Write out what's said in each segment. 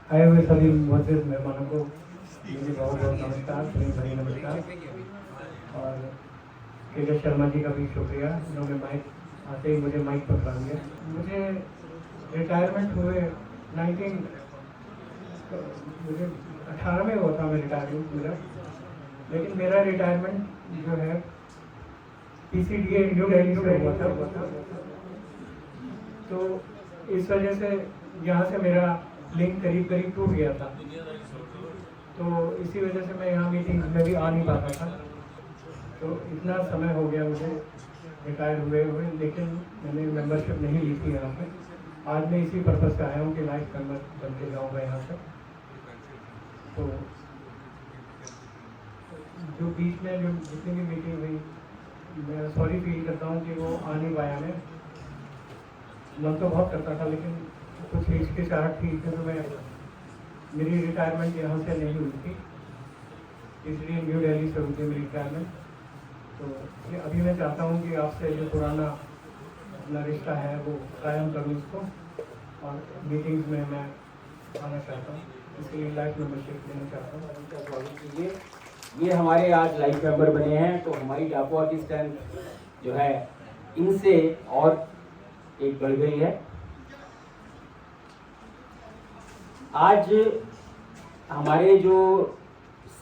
आए हुए सभी मुअज़्ज़िज़ मेहमानों को मेरी बहुत बहुत नमस्कार, सुनील भाई नमस्कार। और के शर्मा जी का भी शुक्रिया, उन्होंने माइक आते ही मुझे माइक पकड़ा दिया। मुझे रिटायरमेंट हुए 19 मुझे 18 में हुआ था मैं रिटायरमेंट मेरा, लेकिन मेरा रिटायरमेंट जो है PCDA न्यू दिल्ली से हुआ था। तो इस वजह से यहाँ से मेरा लिंक करीब करीब टूट गया था, तो इसी वजह से मैं यहाँ मीटिंग में भी आ नहीं पाता था। तो इतना समय हो गया मुझे रिटायर हुए, लेकिन मैंने मेंबरशिप नहीं ली थी यहाँ पे। आज मैं इसी पर्पज़ से आया हूँ कि लाइफ मेंबर बन के जाऊँगा यहाँ से। तो जो बीच में जो जितनी भी मीटिंग हुई, मैं सॉरी फील करता हूँ कि वो आ नहीं पाया। मैं मन तो बहुत करता था, लेकिन कुछ हिचकिचाहट थी क्योंकि मैं मेरी रिटायरमेंट यहाँ से नहीं हुई थी, इसलिए न्यू दिल्ली से हुई थी मेरी रिटायरमेंट। तो अभी मैं चाहता हूँ कि आपसे जो पुराना अपना रिश्ता है वो कायम करूँ इसको, और मीटिंग्स में मैं आना चाहता हूँ, इसलिए लाइफ मेंबरशिप लेना चाहता हूँ। उनका स्वागत कीजिए। ये हमारे आज लाइफ मेंबर बने हैं, तो हमारी डाकुआ की स्ट्रेंथ जो है इनसे और एक बढ़ गई है। आज हमारे जो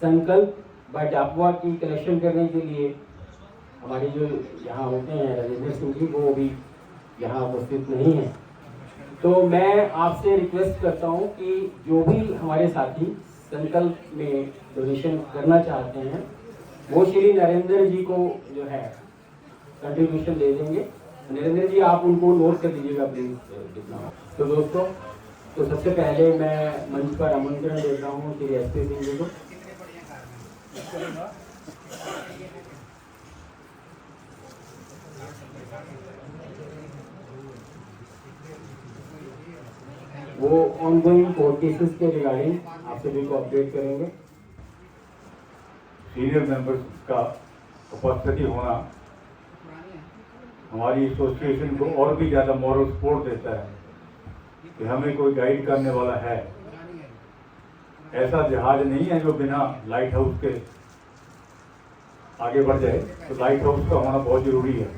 संकल्प बाय डाकुआ की कलेक्शन करने के लिए हमारे जो यहाँ होते हैं राजेंद्र सिंह जी, वो भी यहाँ उपस्थित नहीं है। तो मैं आपसे रिक्वेस्ट करता हूँ कि जो भी हमारे साथी संकल्प में डोनेशन करना चाहते हैं वो श्री नरेंद्र जी को जो है कंट्रीब्यूशन दे देंगे। नरेंद्र जी आप उनको नोट कर दीजिएगा प्लीज जितना। तो दोस्तों, तो सबसे पहले मैं मंच पर आमंत्रण देता हूँ श्री SP सिंह जी को। वो ऑनगोइंग कोर्ट केसेस के रिगार्डिंग आप सभी को अपडेट करेंगे। सीनियर मेंबर्स का उपस्थिति होना हमारी एसोसिएशन को और भी ज़्यादा मॉरल सपोर्ट देता है कि हमें कोई गाइड करने वाला है। ऐसा जहाज नहीं है जो बिना लाइट हाउस के आगे बढ़ जाए, तो लाइट हाउस का होना बहुत जरूरी है।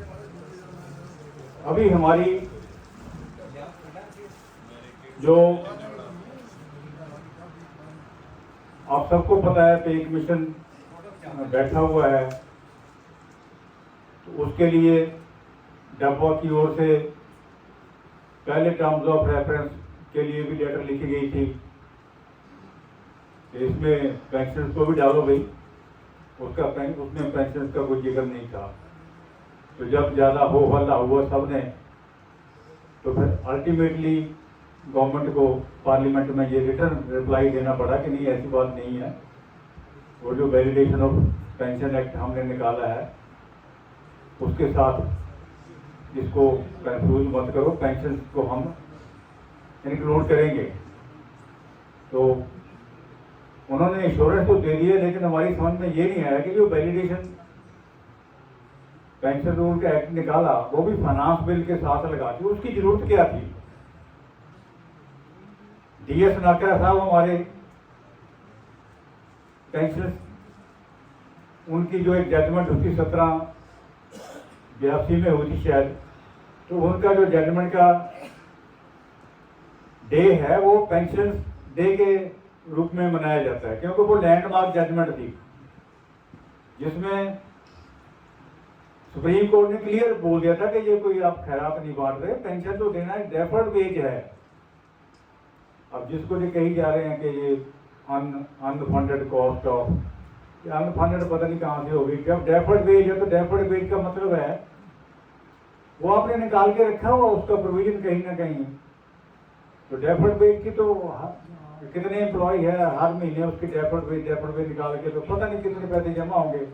अभी हमारी जो आप सबको पता है पे एक मिशन बैठा हुआ है, तो उसके लिए डाकुआ की ओर से पहले टर्म्स ऑफ रेफरेंस के लिए भी लेटर लिखी गई थी। इसमें पेंशन को भी डालो भाई, उसमें पेंशन का कोई जिक्र नहीं था। तो जब ज़्यादा हो हल्ला हुआ सबने, तो फिर अल्टीमेटली गवर्नमेंट को पार्लियामेंट में ये रिटर्न रिप्लाई देना पड़ा कि नहीं, ऐसी बात नहीं है। वो जो वैलिडेशन ऑफ पेंशन एक्ट हमने निकाला है उसके साथ इसको कंफ्यूज मत करो, पेंशन को हम इंक्लूड करेंगे। तो उन्होंने इंश्योरेंस तो दे दिए, लेकिन हमारी समझ में ये नहीं आया कि जो वैलिडेशन पेंशन रूल का एक्ट निकाला वो भी फाइनेंस बिल के साथ लगा दी, उसकी जरूरत क्या थी। DS नाकरा साहब हमारे पेंशन, उनकी जो एक जजमेंट हुई थी 1782 में हुई थी शायद, तो उनका जो जजमेंट का डे है वो पेंशन डे के रूप में मनाया जाता है, क्योंकि वो लैंडमार्क जजमेंट थी जिसमें सुप्रीम कोर्ट ने क्लियर बोल दिया था कि ये कोई आप खैरात नहीं बांट रहे, पेंशन तो देना है, डेफर्ड वेज है। अब जिसको ये कही जा रहे हैं कि ये अनफंडेड कॉस्ट ऑफ, अनफंडेड पता नहीं कहाँ से होगी। जब डेफर्ड वेज है तो डेफर्ड वेज का मतलब है वो आपने निकाल के रखा हुआ, उसका प्रोविजन कहीं ना कहीं। तो डेफर्ड वेज की तो कितने एम्प्लॉय है, हर महीने उसकी डेफर्ड वेज निकाल के तो पता नहीं कितने पैसे जमा होंगे।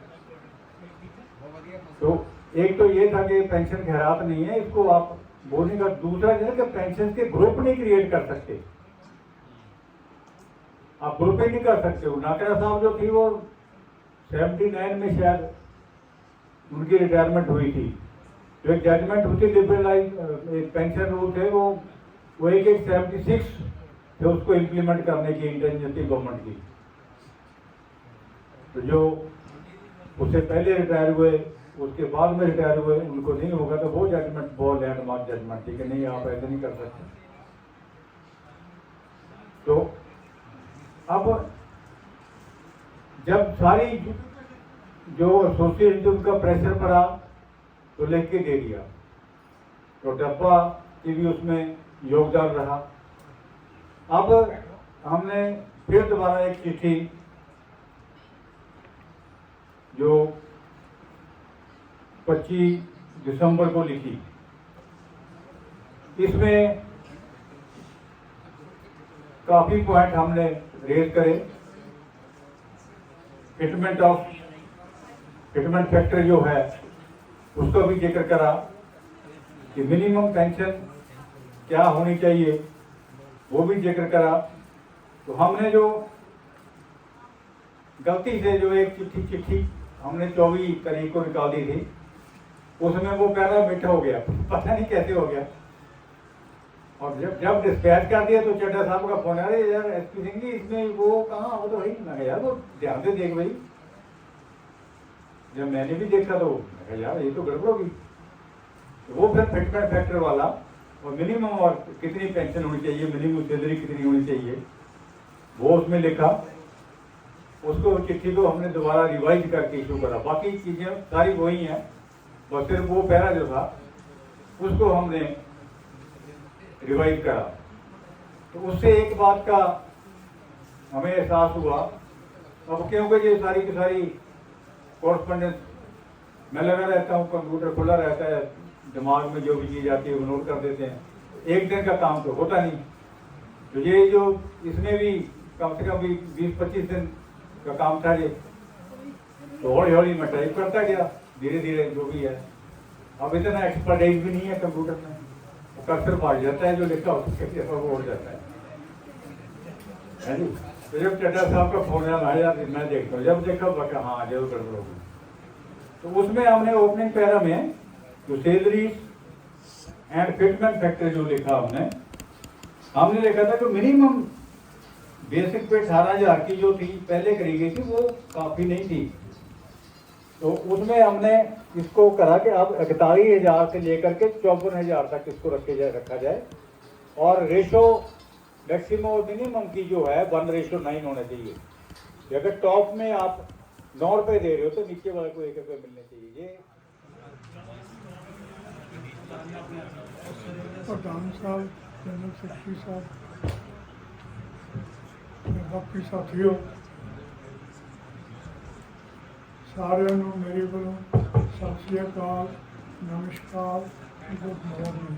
तो एक तो ये था कि पेंशन खैरात नहीं है, इसको आप बोलने का। दूसरा जो है कि पेंशन के ग्रुप नहीं क्रिएट कर सकते, आप ग्रुप ही नहीं कर सकते हो। नाकरा साहब जो थी वो 79 में शायद उनकी रिटायरमेंट हुई थी। जो एक जजमेंट हुई थी लिबरलाइज पेंशन रूल थे, वो एक 76 फिर उसको इम्प्लीमेंट करने की इंटेंशन थी गवर्नमेंट की। तो जो उससे पहले रिटायर हुए, उसके बाद में रिटायर हुए, उनको नहीं होगा तो वो जजमेंट, वो लैंडमार्क जजमेंट थी कि नहीं आप ऐसे नहीं कर सकते। तो अब जब सारी जो एसोसिएशन थी उनका प्रेशर पड़ा तो लिख के दे दिया, तो डब्बा की भी उसमें योगदान रहा। अब हमने फिर दोबारा एक चिट्ठी जो 25 दिसंबर को लिखी, इसमें काफी पॉइंट हमने रेज करे। फिटमेंट फैक्टर जो है उसका भी जिक्र करा कि मिनिमम पेंशन क्या होनी चाहिए, वो भी जिक्र करा। तो हमने जो गलती से जो एक चिट्ठी हमने 24 तारीख को निकाल दी थी, उसमें वो पैरा मीठा हो गया, पता नहीं कैसे हो गया। और जब डिस्पैच कर दिया तो चड्डा साहब का फोन आ रहा है, यार एसपी सिंह जी इसमें वो कहाँ, वो तो वही मैं यार वो ध्यान से देख भाई। जब मैंने भी देखा तो मैं कहा यार ये तो गड़बड़ होगी। तो वो फिर फिटमेंट फैक्टर वाला और मिनिमम और कितनी पेंशन होनी चाहिए, मिनिमम सैलरी कितनी होनी चाहिए, वो उसमें लिखा। उसको चिट्ठी को हमने दोबारा रिवाइज करके इशू करा। बाकी चीजें सारी वही हैं, बस सिर्फ वो पैरा जो था उसको हमने रिवाइज करा। तो उससे एक बात का हमें एहसास हुआ, अब क्योंकि ये सारी की सारी कॉरस्पॉन्डेंस मैं लगा रहता हूँ, कंप्यूटर खुला रहता है, दिमाग में जो भी चीज़ आती है वो नोट कर देते हैं, एक दिन का काम तो होता नहीं। तो ये जो इसमें भी कम से कम भी 20-25 दिन का काम था ये, तो हौली हौली मैं टाइप करता गया धीरे धीरे जो भी है। अब इतना एक्सपर्टाइज भी नहीं है कंप्यूटर में, कर्सर बढ़ जाता है, जो लिखा होता है वो उड़ जाता है जी। तो जब चड्डा साहब का फोन आया मैं देखता हूँ, जब देखा बका हाँ जरूर गड़बड़ होगी। तो उसमें हमने ओपनिंग पैरा में जो सैलरी एंड फिटमेंट फैक्टर जो लिखा हमने लिखा था कि मिनिमम बेसिक पे 18,000 की जो थी पहले करी गई थी वो काफी नहीं थी। तो उसमें हमने इसको करा कि अब 41,000 से लेकर के 54,000 तक इसको रखा जाए, और रेशो मैक्सिमम और मिनिमम की जो है 1:9 होना चाहिए। अगर टॉप में आप 9 रुपए दे रहे हो तो नीचे वाले को 1 रुपये मिलने चाहिए। ये प्रधान साहब, जनरल सेक्रेटरी साहब, बाकी साथियों, सारिਆਂ ਨੂੰ ਮੇਰੇ ਵੱਲੋਂ ਸਤਿ ਸ਼੍ਰੀ ਅਕਾਲ, ਨਮਸਕਾਰ, ਗੁੱਡ ਮਾਰਨਿੰਗ।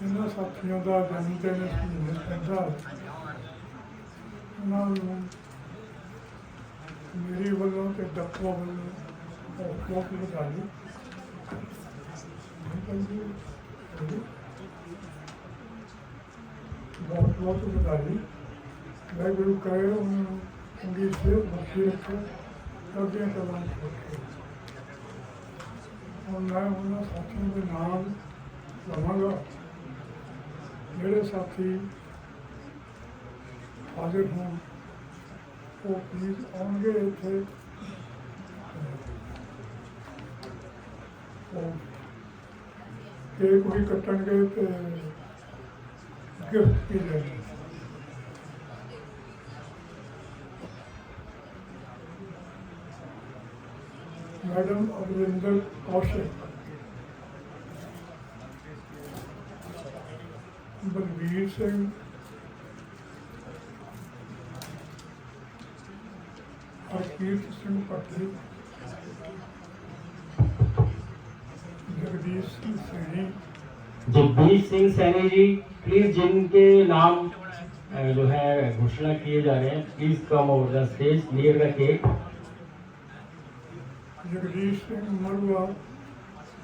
ਇਹਨਾਂ ਸਾਥੀਆਂ ਦਾ ਜਨਮ ਦਿਨ ਇਸ ਮਹੀਨੇ ਪੈਂਦਾ ਹੈ, ਉਹਨਾਂ ਨੂੰ ਮੇਰੇ ਵੱਲੋਂ ਤੇ ਡਾਕਟਰਾਂ ਵੱਲੋਂ ਬਹੁਤ ਵਧਾਈ। बहुत ਵਧਾਈ। ਵਾਹਿਗੁਰੂ ਕਰੇ ਉਹਨਾਂ ਨੂੰ ਚੰਗੀ ਸਿਹਤ ਬਖਸ਼ੀ ਰੱਖੇ, ਕਰਦਿਆਂ ਕਲਾਂ ਰੱਖੇ। ਹੁਣ ਮੈਂ ਉਹਨਾਂ ਸਾਥੀਆਂ ਦੇ ਨਾਮ ਲਵਾਂਗਾ ਜਿਹੜੇ ਸਾਥੀ ਹਾਜ਼ਰ ਹੋਣ, ਉਹ ਪਲੀਜ਼ ਆਉਣਗੇ ਇੱਥੇ। केक भी कट्टणगे तो गिफ्ट भी लेंगे। मैडम अमरिंदर कौशिक, बलबीर सिंह, हरकीरत सिंह पटली, जगदीश सिंह सैनी। जगदीश सिंह सैनी जी, प्लीज जिनके नाम जो है घोषणा किए जा रहे हैं, please come over the stage near the cake. Jagdish Singh Marwa,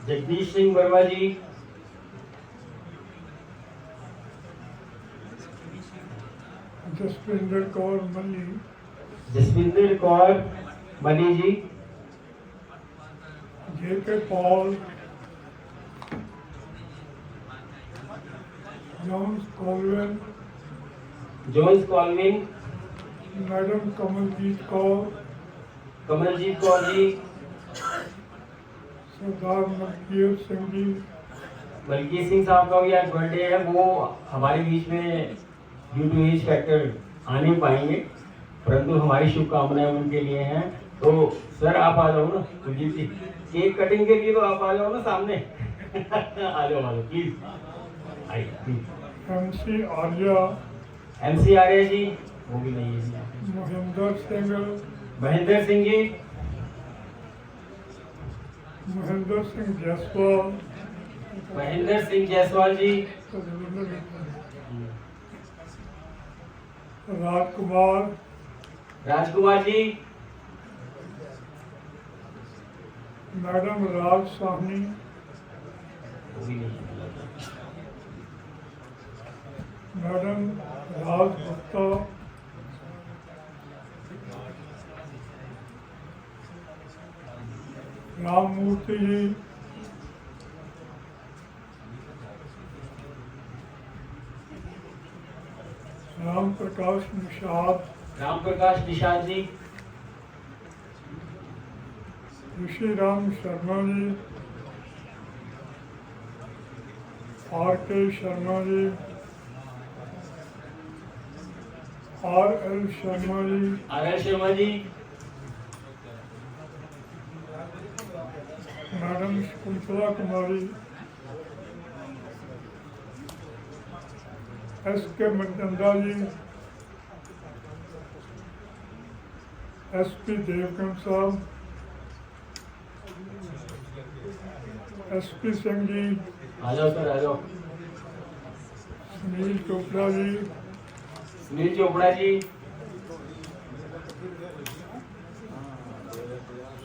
Jagdish Singh Verma ji, Jaswinder Kaur Mani, Jaswinder Kaur Mani ji, J K Paul, Johns Colwell, Jones Colvin, madam Kamaljit Kaur, Kamaljit Kaur ji, Sardar Malkit Singh ji, Malkit Singh साहब का भी आज बर्थडे है। वो हमारे बीच में ड्यू टू एज फैक्टर आ नहीं पाएंगे, परंतु हमारी शुभकामनाएं उनके लिए हैं। तो सर आप आ जाओ ना, कुलजीत जी, केक कटिंग के लिए तो आप आ जाओ ना सामने। आ जाओ प्लीज, आइए प्लीज। MC आर्या, MC आर्य जी, वो भी नहीं है। महेंद्र सिंह, महेंद्र सिंह जी, महेंद्र सिंह जायसवाल, महेंद्र सिंह जायसवाल जी, राजकुमार, राजकुमार जी, मैडम राज साहनी, वो भी नहीं है। मैडम राज गुप्ता, राम मूर्ति जी, राम प्रकाश निषाद, राम प्रकाश निषाद जी, ऋषि Ram Sharma ji, RK Sharma ji, RL Sharma ji, RL Sharma ji, madam Shakuntala कुमारी, SK मनचंदा जी, SP देवगन साहब, SP सिंह जी, आ जाओ सर, आ जाओ। सुनील चोपड़ा जी, सुनील चोपड़ा जी,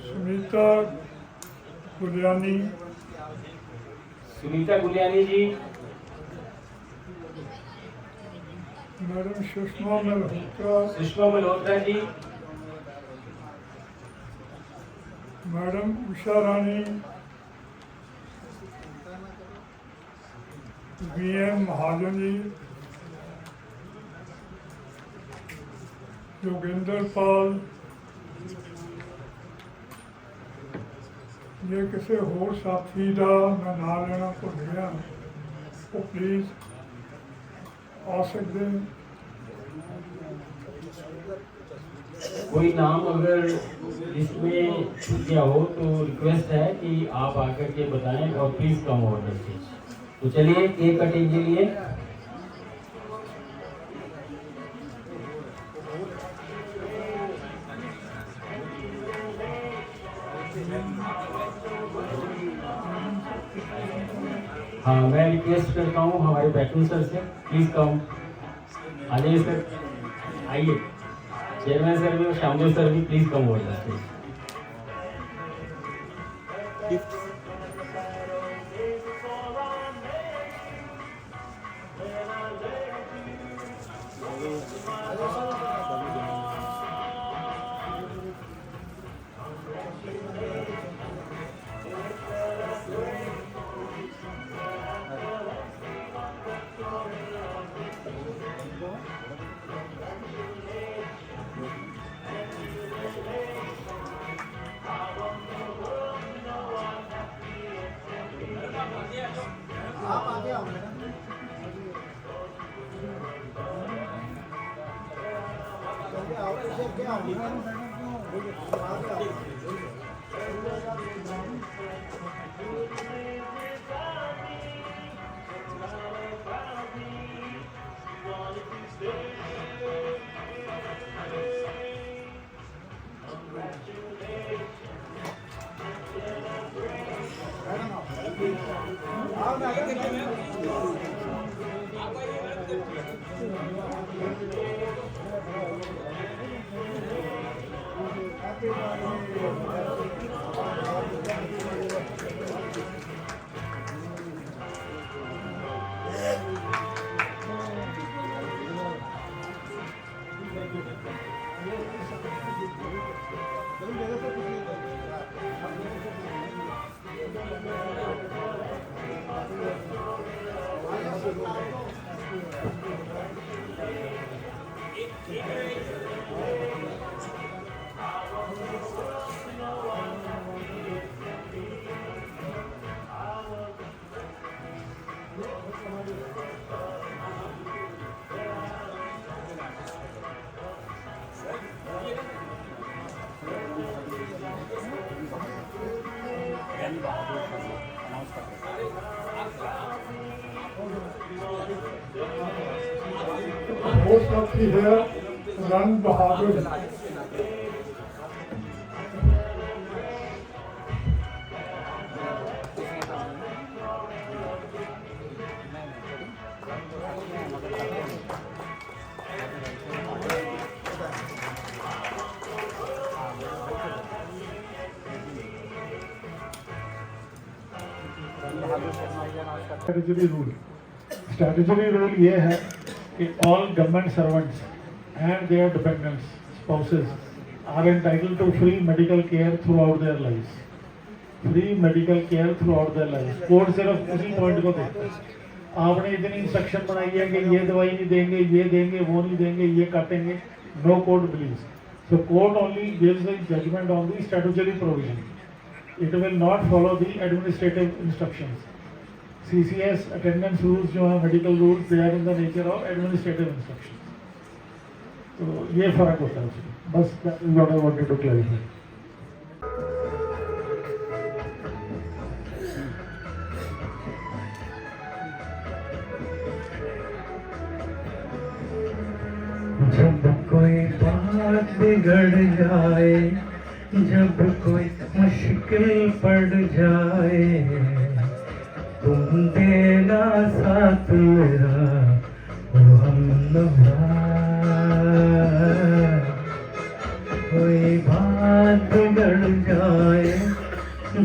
सुनीता गुलियानी, सुनीता गुलियानी जी, मैडम सुषमा मल्होत्रा, सुषमा मल्होत्रा जी, मैडम उषा रानी, VM महाजन जी, योगेंद्र पाल, ये किसी होर साथी का मैं ना लेना भुल गया, वो प्लीज आ सकते हैं। कोई नाम अगर इसमें छूट गया हो तो रिक्वेस्ट है कि आप आकर के बताएं और please come over the stage. तो चलिए केक कटिंग के लिए हाँ, मैं रिक्वेस्ट करता हूँ हमारे पैटर्न सर से, प्लीज कम आ जाइए सर, आइए। चेयरमैन सर भी और श्यामदेव सर भी please come over the stage. Most of the here run Bahadur. Statutory rule. Statutory rule ये है कि all government servants and their dependents, spouses, are entitled to free medical care throughout their lives. Free medical care throughout their lives. Court सिर्फ उसी point को देखता है. आपने इतनी इंस्ट्रक्शन बनाई है कि ये दवाई नहीं देंगे, ये देंगे, वो नहीं देंगे, ये काटेंगे. No court believes. So court only gives a judgment on the statutory provision. It will not follow the administrative instructions. CCS attendance rules जो है medical rules, they are in the nature of administrative instructions. तो ये फर्क होता है उसमें. बस that is what I wanted to clarify. जब कोई बात बिगड़ जाए, जब कोई मुश्किल पड़ जाए, तुम देना साथ मेरा वो हमदर्द. कोई बात बिगड़ जाए,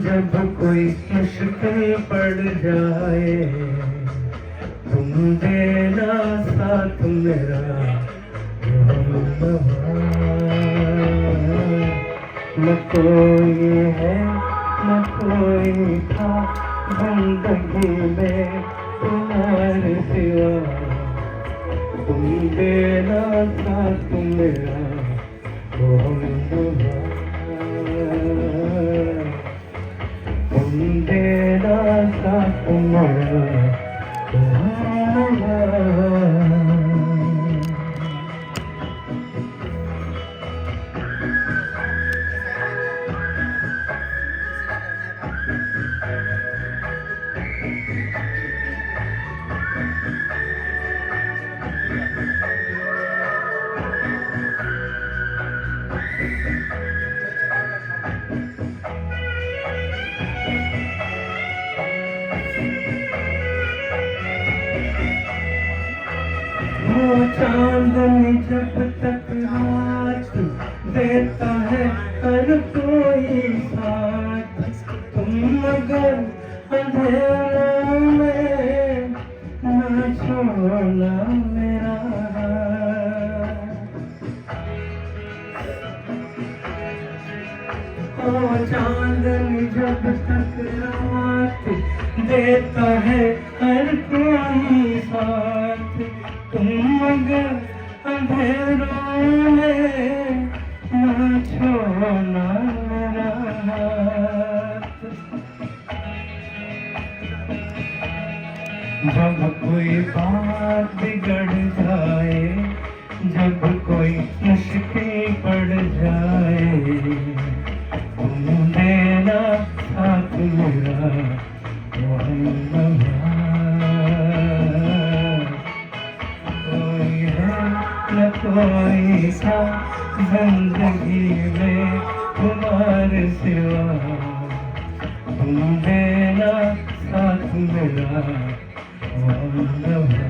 जब कोई मुश्किल पड़ जाए, तुम देना साथ मेरा न कोई है न कोई था जिंदगी में तुम्हारे सिवा, तुम देना साथ मेरा वो हमदर्द. तुम देना साथ मेरा वो हमदर्द. चांदनी जब तक रात देता है हर कोई साथ, तुम मगर अंधेरों में न छोड़ना मेरा हाथ. ओ चांदनी जब तक रात देता है हर कोई साथ, तुम मगर अंधेरों में न छोड़ना मेरा हाथ. जब कोई बात बिगड़ जाए, जब कोई मुश्किल पड़ जाए, तुम देना साथ मेरा वो हमदर्द. न कोई सा जिंदगी में तुम्हारे सिवा, तुम देना साथ मेरा वो हमदर्द.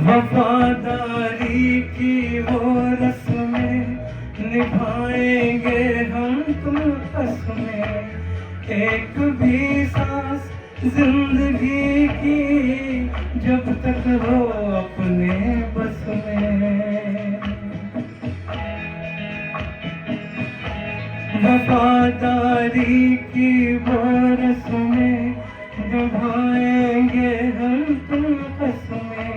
वफादारी की वो रस्में निभाएंगे हम तुम कसमें, एक भी सांस जिंदगी की जब तक हो अपने बस में। वफादारी की वो रस्में निभाएंगे हम तुम कसमें,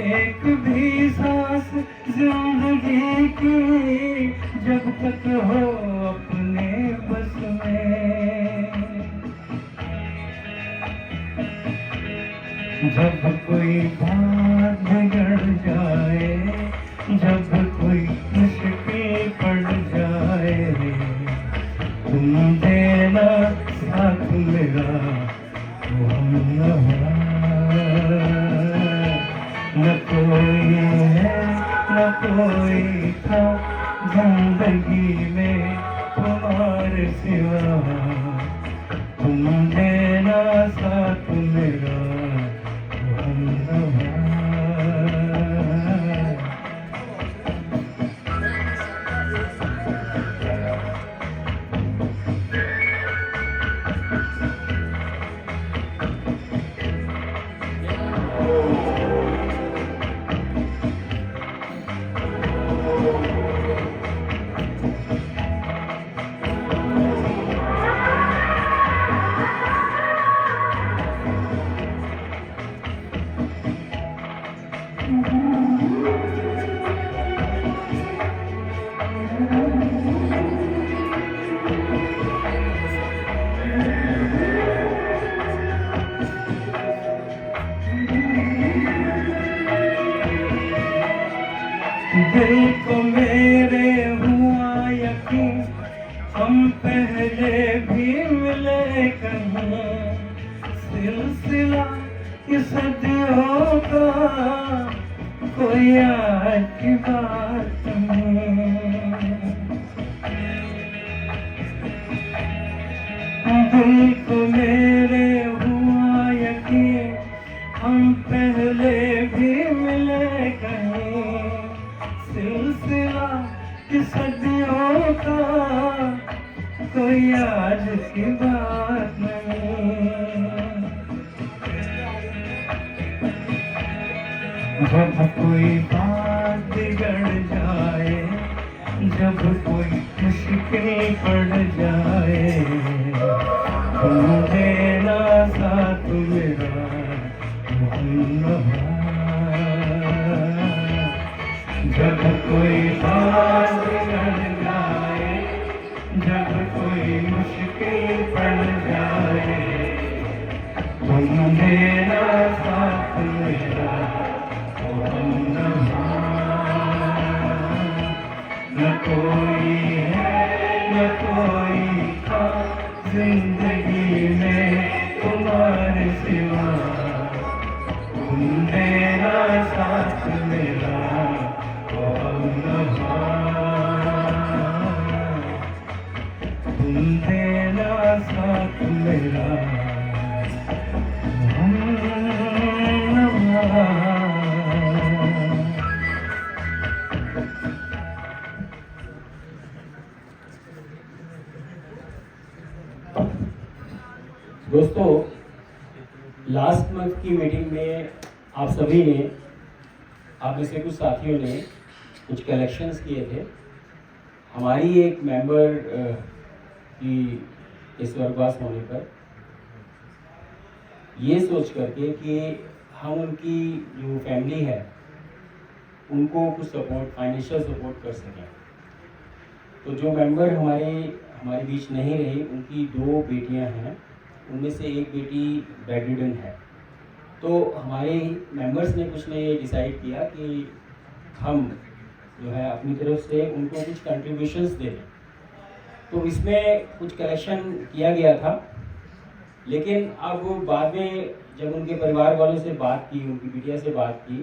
एक भी सांस जिंदगी की जब तक हो अपने बस में। जब कोई बात बिगड़ जाए, जब कोई मुश्किल पड़ जाए, तुम देना साथ मेरा वो हमनवा। न कोई है न कोई था जिंदगी में तुम्हारे सिवा, तुम देना साथ मेरा वो हमनवा। दिल को मेरे हुआ यकीन, हम पहले भी मिले कहीं, सिलसिला इस सदियों का कोई आज की बात नहीं। दिल को मेरे हुआ यकीन, हम पहले भी मिले कहीं, सिलसिला की सदियों का कोई आज की बात नहीं। जब कोई बात बिगड़ जाए, जब कोई मुश्किल पड़ जाए, तुम देना साथ मेरा वो हमनवा। जब कोई बात बिगड़ जाए, जब कोई मुश्किल पड़ जाए, तुम देना साथ मेरा वो हमनवा। न कोई है न कोई था जिंदगी में तुम्हारे सिवा, तुम देना साथ मेरा वो हमनवा। तुम देना साथ मेरा वो हमनवा। दोस्तों, लास्ट मंथ की मीटिंग में आप सभी ने, आप में से कुछ साथियों ने कुछ कलेक्शंस किए थे। हमारी एक मेंबर की इस स्वर्गवास होने पर ये सोच करके कि हम उनकी जो फैमिली है उनको कुछ सपोर्ट, फाइनेंशियल सपोर्ट कर सकें। तो जो मेंबर हमारे बीच नहीं रही, उनकी 2 बेटियां हैं, उनमें से एक बेटी बेडरिडन है। तो हमारे मेंबर्स ने कुछ ने ये डिसाइड किया कि हम जो है अपनी तरफ से उनको कुछ कंट्रीब्यूशंस दे दें। तो इसमें कुछ कलेक्शन किया गया था, लेकिन अब बाद में जब उनके परिवार वालों से बात की, उनकी बिटिया से बात की,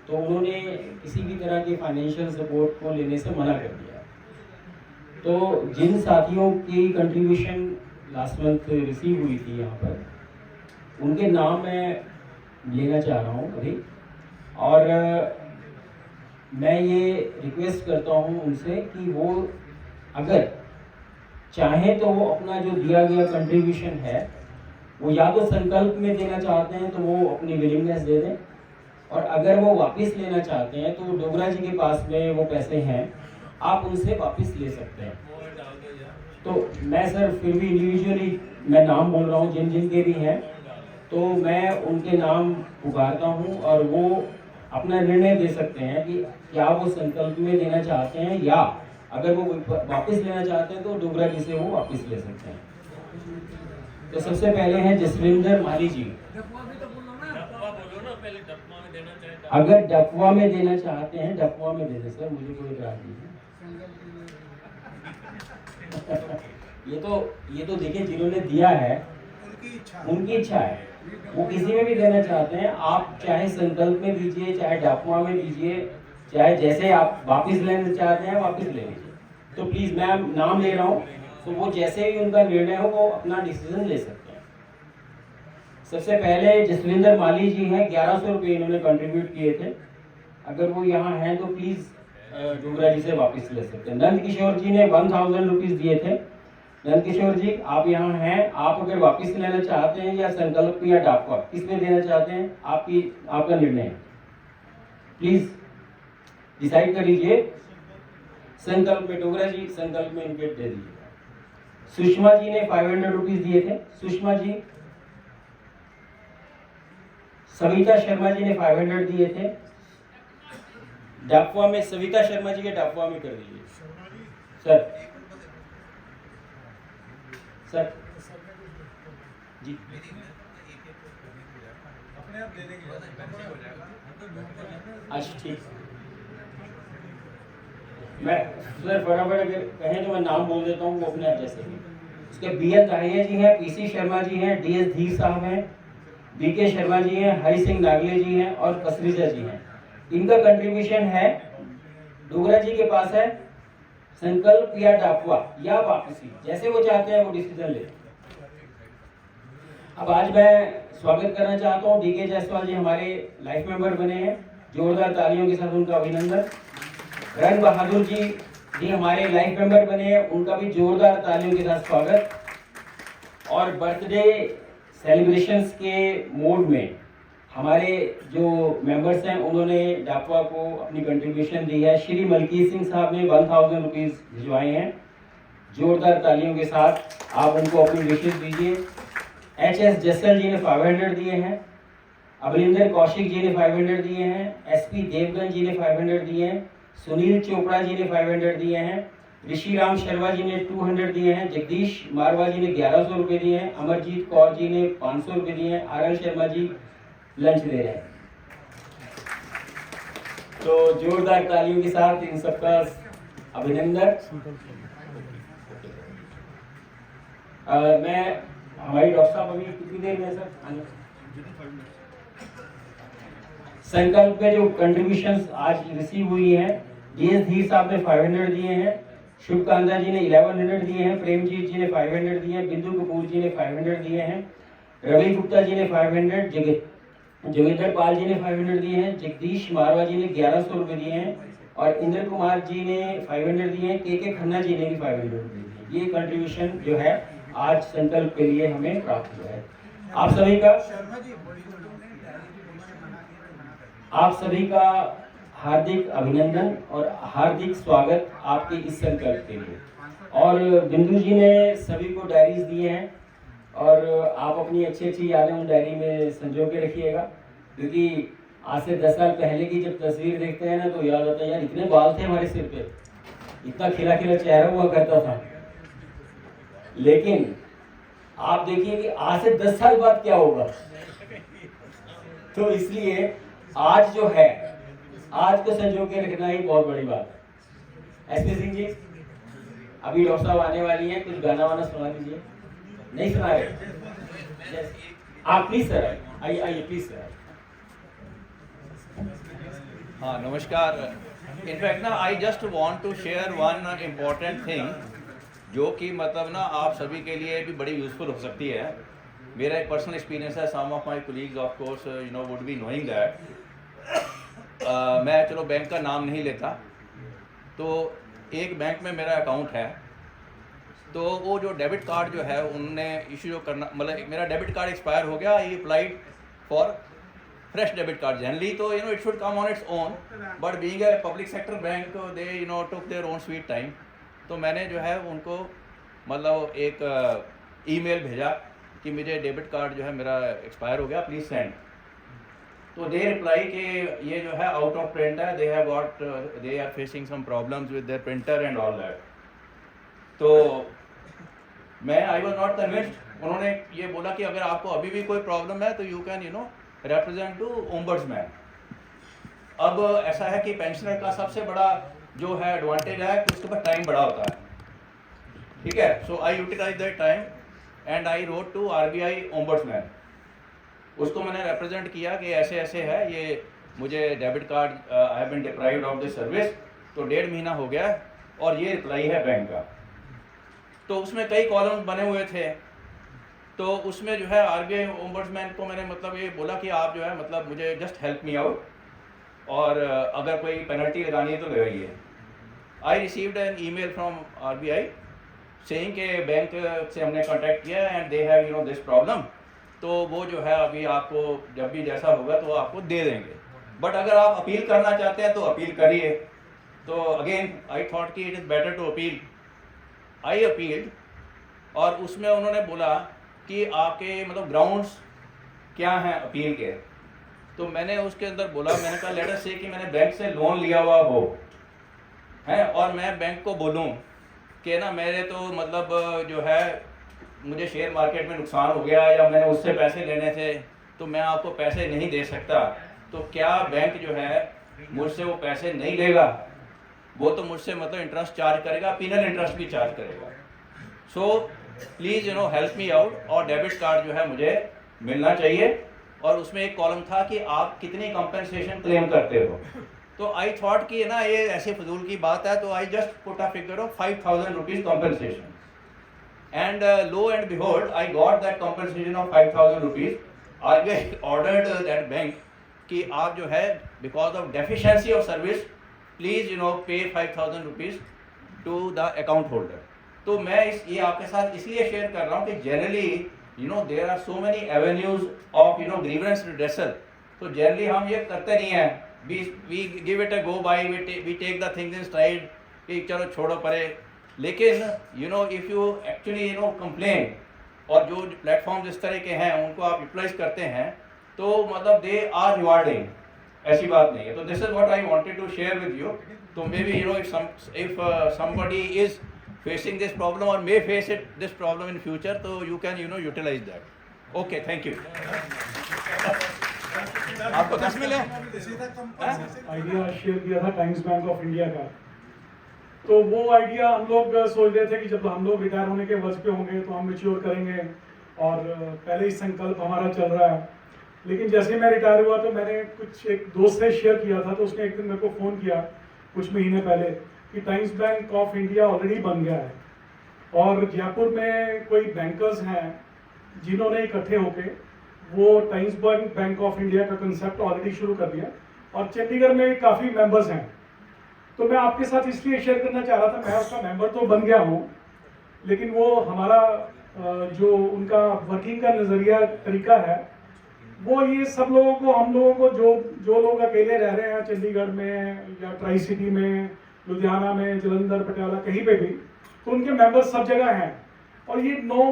तो उन्होंने किसी भी तरह के फाइनेंशियल सपोर्ट को लेने से मना कर दिया। तो जिन साथियों की कंट्रीब्यूशन लास्ट मंथ रिसीव हुई थी यहाँ पर, उनके नाम मैं लेना चाह रहा हूँ अभी। और मैं ये रिक्वेस्ट करता हूँ उनसे कि वो अगर चाहें तो वो अपना जो दिया गया कंट्रीब्यूशन है वो या तो संकल्प में देना चाहते हैं तो वो अपनी विलिंगनेस दे दें, और अगर वो वापस लेना चाहते हैं तो डोगरा जी के पास में वो पैसे हैं, आप उनसे वापस ले सकते हैं। तो मैं सर फिर भी इंडिविजुअली मैं नाम बोल रहा हूँ जिन जिन के भी हैं, तो मैं उनके नाम पुकारता हूँ और वो अपना निर्णय दे सकते हैं कि क्या वो संकल्प में देना चाहते हैं या अगर वो वापस लेना चाहते हैं तो डोगरा जी से वो वापस ले सकते हैं। तो सबसे पहले हैं जसविंदर माली जी। अगर डकवा में देना चाहते हैं डकवा में दे दें सर, मुझे कोई इतराज नहीं है। ये तो देखिए जिन्होंने दिया है उनकी इच्छा है, वो किसी में भी देना चाहते हैं। आप चाहे संकल्प में दीजिए, चाहे डकवा में दीजिए, चाहे जैसे आप वापस लेना चाहते हैं वापस ले लीजिए। तो प्लीज मैं नाम ले रहा हूँ, तो वो जैसे भी उनका निर्णय हो वो अपना डिसीजन ले सकते हैं। सबसे पहले जसविंदर माली जी हैं, 1100 रुपये इन्होंने कंट्रीब्यूट किए थे। अगर वो यहाँ हैं तो प्लीज डोगरा जी से वापस ले सकते हैं। नंद किशोर जी ने 1000 रुपीज दिए थे। नंद किशोर जी आप यहाँ हैं, आप अगर वापस लेना चाहते हैं या संकल्प या डाकवा किस में देना चाहते हैं आपका निर्णय है, प्लीज डिसाइड कर लीजिए। संकल्प में डोगरा जी, संकल्प में इनके दे दीजिए। सुषमा जी ने 500 रुपीज दिए थे। सुषमा जी। सविता शर्मा जी ने 500 दिए थे। डाकवा में सविता शर्मा जी के डाकवा में कर दीजिए सर। सर जी अच्छा ठीक। मैं सर फटाफट अगर कहें तो मैं नाम बोल देता हूँ, वो अपने आप जैसे ही। उसके BN दाहिया जी हैं, PC शर्मा जी हैं, DS धीर साहब हैं, BK शर्मा जी हैं, हरि सिंह नागले जी हैं और कसरीजा जी हैं। इनका कंट्रीब्यूशन है डोगरा जी के पास है संकल्प या डाकवा या वापसी, जैसे वो चाहते हैं वो डिसीजन ले। अब आज मैं स्वागत करना चाहता हूँ DK जायसवाल जी, हमारे लाइफ मेंबर बने हैं, जोरदार तालियों के साथ उनका अभिनंदन। रण बहादुर जी हमारे लाइफ मेंबर बने हैं, उनका भी जोरदार तालियों के साथ स्वागत। और बर्थडे सेलिब्रेशंस के मोड में हमारे जो मेंबर्स हैं उन्होंने डाकवा को अपनी कंट्रीब्यूशन दी है। श्री मलकीत सिंह साहब ने 1000 रुपीज भिजवाए हैं, जोरदार तालियों के साथ आप उनको अपनी विशेष दीजिए। HS जसल जी ने 500 दिए हैं। अमरिंदर कौशिक जी ने 500 दिए हैं। SP देवगन जी ने 500 दिए हैं। सुनील चोपड़ा जी ने 500 दिए हैं। ऋषि राम शर्मा जी ने 200 दिए हैं। जगदीश मारवा जी ने 1100 रुपये दिए हैं। अमरजीत कौर जी ने 500 रुपये दिए हैं। RL शर्मा जी लंच दे रहे हैं। तो जोरदार तालियों के साथ इन सबका अभिनंदन। मैं हमारी डॉक्टर साहब अभी कितनी देर में सर संकल्प के जो कंट्रीब्यूशंस आज रिसीव हुई हैं, DS धीर साहब ने 500 दिए हैं। शुभकांता जी ने 1100 दिए हैं। प्रेमजीत जी ने 500 दिए हैं। बिंदु कपूर जी ने 500 दिए हैं। रवि गुप्ता जी ने 500, जोगिंदर पाल जी ने 500 दिए हैं। जगदीश मारवा जी ने 1100 रुपये दिए हैं और इंद्र कुमार जी ने 500 दिए हैं। KK खन्ना जी ने भी 500 रुपये दिए। ये कंट्रीब्यूशन जो है आज संकल्प के लिए हमें प्राप्त हुआ है। आप सभी का हार्दिक अभिनंदन और हार्दिक स्वागत आपके इस संकल्प के लिए। और बिंदु जी ने सभी को डायरीज दिए हैं और आप अपनी अच्छी अच्छी यादें उन डायरी में संजो के रखिएगा, क्योंकि आज से 10 साल पहले की जब तस्वीर देखते हैं ना तो याद आता है यार इतने बाल थे हमारे सिर पे, इतना खिला खिला चेहरा हुआ करता था। लेकिन आप देखिए कि आज से 10 साल बाद क्या होगा। तो इसलिए आज जो है, आज को संजो के रखना ही बहुत बड़ी बात है। SP सिंह जी अभी डॉक्टर साहब आने वाली हैं, कुछ गाना वाना सुना दीजिए। नहीं सुना रहे आप? प्लीज सर आइए प्लीज सर। हाँ नमस्कार। इनफैक्ट ना I just want to share one important thing जो कि मतलब ना आप सभी के लिए भी बड़ी यूजफुल हो सकती है। मेरा एक पर्सनल एक्सपीरियंस है, some of my colleagues of course you know would be knowing that मैं चलो बैंक का नाम नहीं लेता, तो एक बैंक में मेरा अकाउंट है, तो वो जो डेबिट कार्ड जो है उनने इशू जो करना, मतलब मेरा डेबिट कार्ड एक्सपायर हो गया, I applied for fresh debit card. Generally तो it should come on its own, but being a public sector bank they took their own sweet time. तो मैंने जो है उनको मतलब एक ईमेल भेजा कि मुझे डेबिट कार्ड जो है मेरा एक्सपायर हो गया, प्लीज़ सेंड। तो दे रिप्लाई कि ये जो है आउट ऑफ प्रिंट है, they are facing some problems with their printer and all that. तो मैं आई वॉज नॉट कन्विंस्ड। उन्होंने ये बोला कि अगर आपको अभी भी कोई प्रॉब्लम है तो you can represent to ombudsman. अब ऐसा है कि पेंशनर का सबसे बड़ा जो है एडवांटेज है कि उसके पास टाइम बड़ा होता है, ठीक है। So I utilise that time and I wrote to RBI ombudsman. उसको मैंने रिप्रेजेंट किया कि ऐसे ऐसे है, ये मुझे debit card I have been deprived of this service, तो 1.5 महीना हो गया और ये रिप्लाई है बैंक का। तो उसमें कई कॉलम्स बने हुए थे, तो उसमें जो है RBI ओम्बड्समैन को मैंने मतलब ये बोला कि आप जो है मतलब मुझे जस्ट हेल्प मी आउट, और अगर कोई पेनल्टी लगानी है तो लगाइए। I received an email from RBI saying के बैंक से हमने कांटेक्ट किया and they have this problem, तो वो जो है अभी आपको जब भी जैसा होगा तो आपको दे देंगे, बट अगर आप अपील करना चाहते हैं तो अपील करिए। तो अगेन आई थॉट कि it is better to appeal. I appealed, और उसमें उन्होंने बोला कि आपके मतलब ग्राउंड्स क्या हैं अपील के। तो मैंने उसके अंदर बोला, मैंने कहा लेटर से कि मैंने बैंक से लोन लिया हुआ वो है, और मैं बैंक को बोलूं कि ना मेरे तो मतलब जो है मुझे शेयर मार्केट में नुकसान हो गया या मैंने उससे पैसे लेने थे तो मैं आपको पैसे नहीं दे सकता, तो क्या बैंक जो है मुझसे वो पैसे नहीं लेगा? वो तो मुझसे मतलब इंटरेस्ट चार्ज करेगा, पीनल इंटरेस्ट भी चार्ज करेगा। So please help me out, और डेबिट कार्ड जो है मुझे मिलना चाहिए। और उसमें एक कॉलम था कि आप कितनी कंपनसेशन क्लेम करते हो। तो आई थॉट कि ना ये ऐसे फजूल की बात है, तो I just put a figure of 5,000 rupees compensation, and lo and behold I got that compensation of 5,000 rupees. RBI ordered that bank कि आप जो है because of deficiency of service please pay 5,000 rupees to the account holder. तो मैं ये आपके साथ इसलिए शेयर कर रहा हूँ कि generally there are so many avenues of grievance redressal. तो जनरली हम ये करते नहीं हैं, we give it a go by, we take the things in stride कि चलो छोड़ो परे। लेकिन इफ़ यू एक्चुअली कंप्लेन, और जो प्लेटफॉर्म इस तरह के हैं उनको आप यूटिलाइज करते हैं, तो मतलब दे आर रिवार्डिंग, ऐसी बात नहीं है। तो this is what I wanted to share with you. तो maybe if somebody is facing this problem or may face this problem in future, so you can utilize that. Okay, thank you. आपको 10 मिले? Idea share किया था times bank of India का, तो वो idea हम लोग सोच रहे थे कि जब हम लोग रिटायर होने के वक्त पे होंगे तो हम मैच्योर करेंगे, और पहले ही संकल्प हमारा चल रहा है। लेकिन जैसे मैं रिटायर हुआ तो मैंने कुछ एक दोस्त से शेयर किया था, तो उसने एक दिन मेरे को फ़ोन किया कुछ महीने पहले कि times bank of India already बन गया है, और जयपुर में कोई बैंकर्स हैं जिन्होंने इकट्ठे होके वो टाइम्स बैंक ऑफ इंडिया का कंसेप्ट ऑलरेडी शुरू कर दिया, और चंडीगढ़ में काफ़ी मेंबर्स हैं। तो मैं आपके साथ इसलिए शेयर करना चाह रहा था, मैं उसका मेंबर तो बन गया हूँ, लेकिन वो हमारा जो उनका वर्किंग का नज़रिया तरीका है वो ये सब लोगों को, हम लोगों को जो लोग अकेले रह रहे हैं चंडीगढ़ में या ट्राई सिटी में, लुधियाना में, जलंधर, पटियाला, कहीं पे भी, तो उनके मेंबर्स सब जगह हैं, और ये नो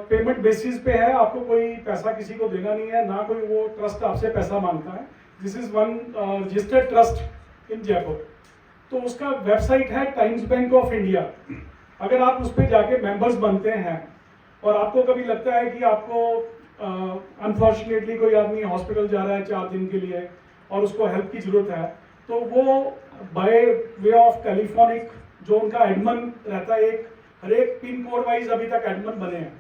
पेमेंट बेसिस पे है। आपको कोई पैसा किसी को देना नहीं है, ना कोई वो ट्रस्ट आपसे पैसा मांगता है। This is one registered trust in Jaipur. तो उसका वेबसाइट है टाइम्स बैंक ऑफ इंडिया। अगर आप उस पर जाके मेंबर्स बनते हैं और आपको कभी लगता है कि आपको अनफॉर्चुनेटली कोई आदमी हॉस्पिटल जा रहा है 4 दिन के लिए और उसको हेल्प की ज़रूरत है, तो वो बाय वे ऑफ टेलीफोनिक जो उनका एडमिन रहता है, हर एक पिन कोड वाइज अभी तक एडमिन बने हैं,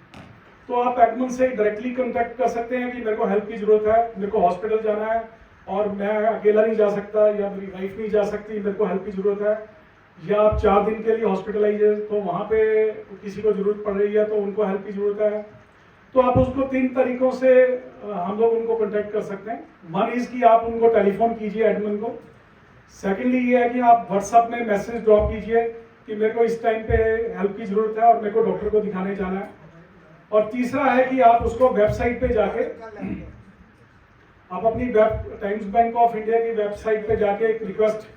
तो आप एडमिन से डायरेक्टली कॉन्टैक्ट कर सकते हैं कि मेरे को हेल्प की ज़रूरत है, मेरे को हॉस्पिटल जाना है और मैं अकेला नहीं जा सकता, या मेरी वाइफ नहीं जा सकती, मेरे को हेल्प की ज़रूरत है, या आप 4 दिन के लिए हॉस्पिटलाइज है तो वहाँ पे किसी को ज़रूरत पड़ रही है तो उनको हेल्प की ज़रूरत है, तो आप उसको 3 तरीकों से हम लोग उनको कांटेक्ट कर सकते हैं। वन इज कि आप उनको टेलीफोन कीजिए एडमिन को। सेकेंडली ये है कि आप व्हाट्सएप में मैसेज ड्रॉप कीजिए कि मेरे को इस टाइम पे हेल्प की ज़रूरत है और मेरे को डॉक्टर को दिखाने जाना है। और तीसरा है कि आप उसको वेबसाइट पे जाके आप अपनी टाइम्स बैंक ऑफ इंडिया की वेबसाइट पे जाके एक रिक्वेस्ट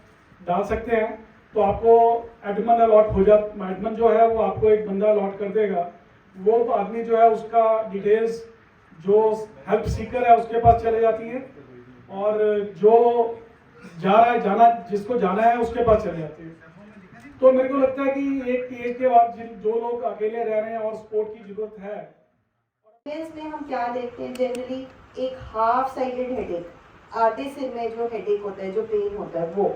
डाल सकते हैं, तो आपको एडमिन अलॉट हो जाता, एडमिन जो है वो आपको एक बंदा अलॉट कर देगा। वो आदमी जो है उसका डिटेल्स जो हेल्प सीकर है उसके पास चले जाती है, और जो जिसको जाना है उसके पास चले जाती है। तो मेरे को लगता है कि एक एज के बाद जो लोग अकेले रह रहे हैं और सपोर्ट की जरूरत है, में हम क्या देखते हैं जनरली एक हाफ साइडेड हेडेक, आधे सिर में जो हेडेक होता है, जो पेन होता है वो।